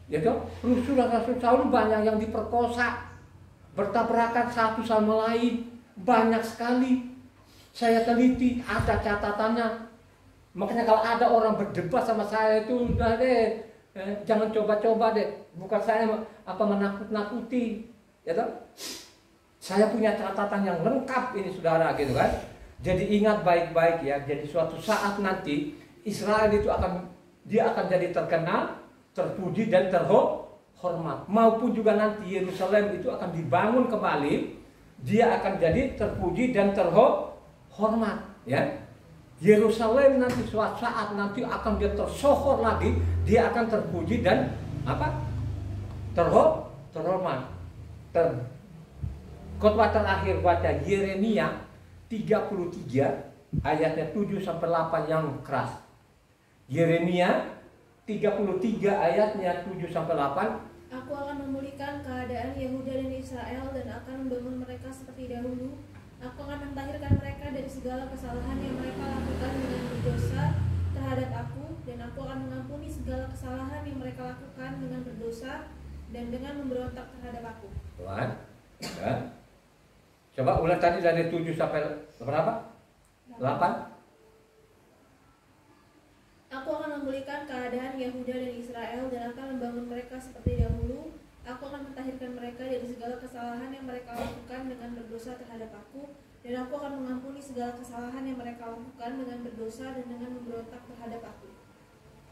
Ya toh? Surat Rasul Saul banyak yang diperkosa, bertabrakan satu sama lain, banyak sekali. Saya teliti, ada catatannya. Makanya kalau ada orang berdebat sama saya itu udah deh, jangan coba-coba deh. Bukan saya menakut-nakuti, ya toh? Saya punya catatan yang lengkap ini saudara gitu kan. Jadi ingat baik-baik ya. Jadi suatu saat nanti Israel itu akan jadi terkenal, terpuji dan terhormat. Maupun juga nanti Yerusalem itu akan dibangun kembali, dia akan jadi terpuji dan terhormat. Ya, Yerusalem nanti suatu saat nanti akan dia tersohor lagi, dia akan terpuji dan terhormat. Khotbah terakhir baca Yeremia 33 ayatnya 7-8 yang keras. Yeremia 33 ayatnya 7-8. Aku akan memulihkan keadaan Yehuda dan Israel dan akan membangun mereka seperti dahulu. Aku akan mentahirkan mereka dari segala kesalahan yang mereka lakukan dengan berdosa terhadap aku, dan aku akan mengampuni segala kesalahan yang mereka lakukan dengan berdosa dan dengan memberontak terhadap aku. Tuhan, ya. Coba ulang tadi dari 7 sampai berapa? 8. Aku akan memulihkan keadaan Yehuda dan Israel dan akan membangun mereka seperti dahulu. Aku akan mentahirkan mereka dari segala kesalahan yang mereka lakukan dengan berdosa terhadap aku, dan aku akan mengampuni segala kesalahan yang mereka lakukan dengan berdosa dan dengan memberontak terhadap aku.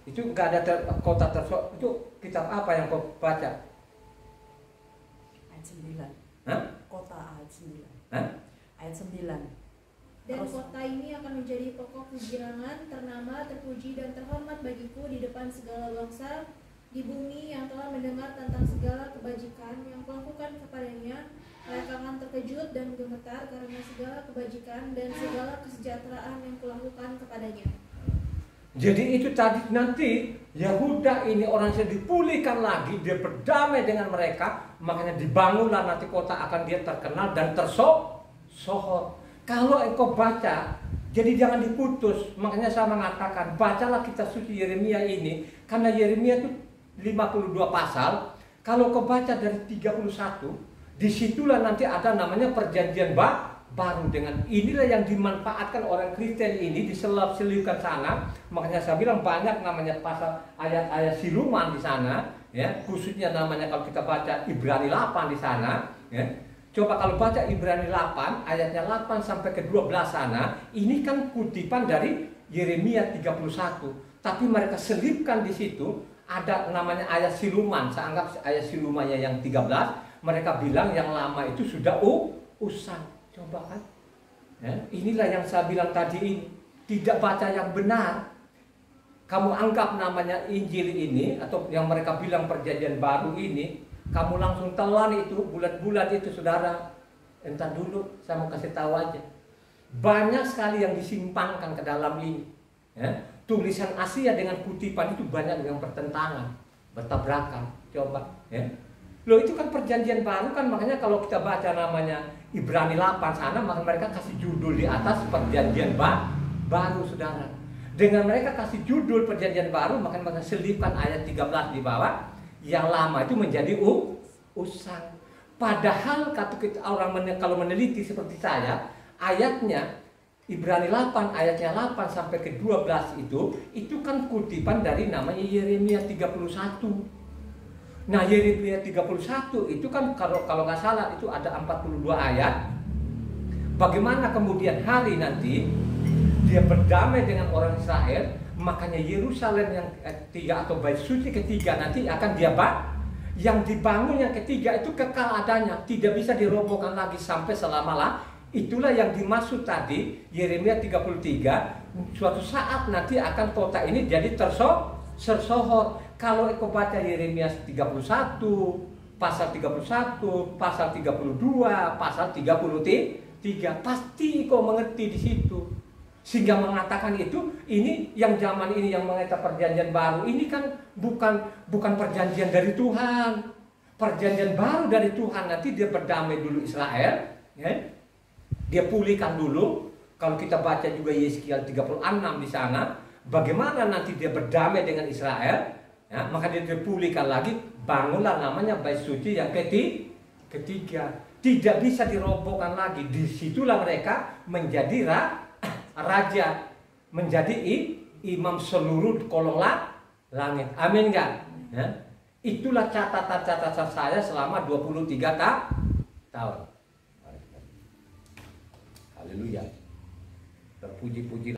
Itu nggak ada kota tersebut. Itu kitab apa yang kau baca? Ayat 9. Hah? Kota ayat 9. Hah? Ayat 9. Dan Terus. kota ini akan menjadi pokok kegirangan, ternama, terpuji, dan terhormat bagiku di depan segala bangsa di bumi yang telah mendengar tentang segala kebajikan yang kulakukan kepadanya Mereka akan terkejut dan gemetar karena segala kebajikan dan segala kesejahteraan yang kulakukan kepadanya. Jadi itu tadi nanti Yahuda ini orang yang dipulihkan lagi, dia berdamai dengan mereka, makanya dibangunlah nanti kota akan dia terkenal dan tersohor. Kalau engkau baca, jadi jangan diputus. Makanya saya mengatakan, bacalah kitab suci Yeremia ini, karena Yeremia itu 52 pasal. Kalau kau baca dari 31, disitulah nanti ada namanya perjanjian baru. Dengan inilah yang dimanfaatkan orang Kristen ini, diselip-selipkan sana. Makanya saya bilang banyak namanya pasal ayat-ayat siluman di sana, ya. Khususnya namanya kalau kita baca Ibrani 8 di sana, ya. Coba kalau baca Ibrani 8 ayatnya 8 sampai ke 12 sana, ini kan kutipan dari Yeremia 31. Tapi mereka selipkan di situ ada namanya ayat siluman. Saya anggap ayat silumannya yang 13. Mereka bilang yang lama itu sudah usang. Coba kan, ya, inilah yang saya bilang tadi ini. Tidak baca yang benar. Kamu anggap namanya Injil ini, atau yang mereka bilang perjanjian baru ini, kamu langsung telan itu, bulat-bulat itu, saudara. Entar dulu, saya mau kasih tahu aja. Banyak sekali yang disimpangkan ke dalam ini, ya. Tulisan Asia dengan kutipan itu banyak yang bertentangan, bertabrakan. Coba, ya. Loh, itu kan perjanjian baru kan, makanya kalau kita baca namanya Ibrani 8 sana, maka mereka kasih judul di atas perjanjian baru, saudara. Dengan mereka kasih judul perjanjian baru, maka mereka selipkan ayat 13 di bawah, yang lama itu menjadi usang. Padahal orang kalau meneliti seperti saya, ayatnya Ibrani 8 ayatnya 8 sampai ke 12 itu kan kutipan dari namanya Yeremia 31. Nah, Yeremia 31 itu kan kalau nggak salah itu ada 42 ayat. Bagaimana kemudian hari nanti dia berdamai dengan orang Israel, makanya Yerusalem yang ketiga atau bait suci ketiga nanti akan dia yang dibangun yang ketiga itu kekal adanya, tidak bisa dirobohkan lagi sampai selama-lamanya. Itulah yang dimaksud tadi Yeremia 33, suatu saat nanti akan kota ini jadi tersohor. Kalau engkau baca Yeremia 31, pasal 31, pasal 32, pasal 33, pasti kau mengerti di situ. Sehingga mengatakan itu, ini yang zaman ini yang mengenai perjanjian baru, ini kan bukan perjanjian dari Tuhan. Perjanjian baru dari Tuhan, nanti dia berdamai dulu Israel, ya. Dia pulihkan dulu. Kalau kita baca juga Yeskiel 36 di sana, bagaimana nanti dia berdamai dengan Israel. Ya, maka dia dipulihkan lagi, bangunlah namanya bait suci yang ketiga. Tidak bisa dirobohkan lagi. Disitulah mereka menjadi raja, menjadi imam seluruh kolong langit. Amin enggak? Ya? Itulah catatan-catatan saya selama 23 tahun. Haleluya. Terpuji-puji.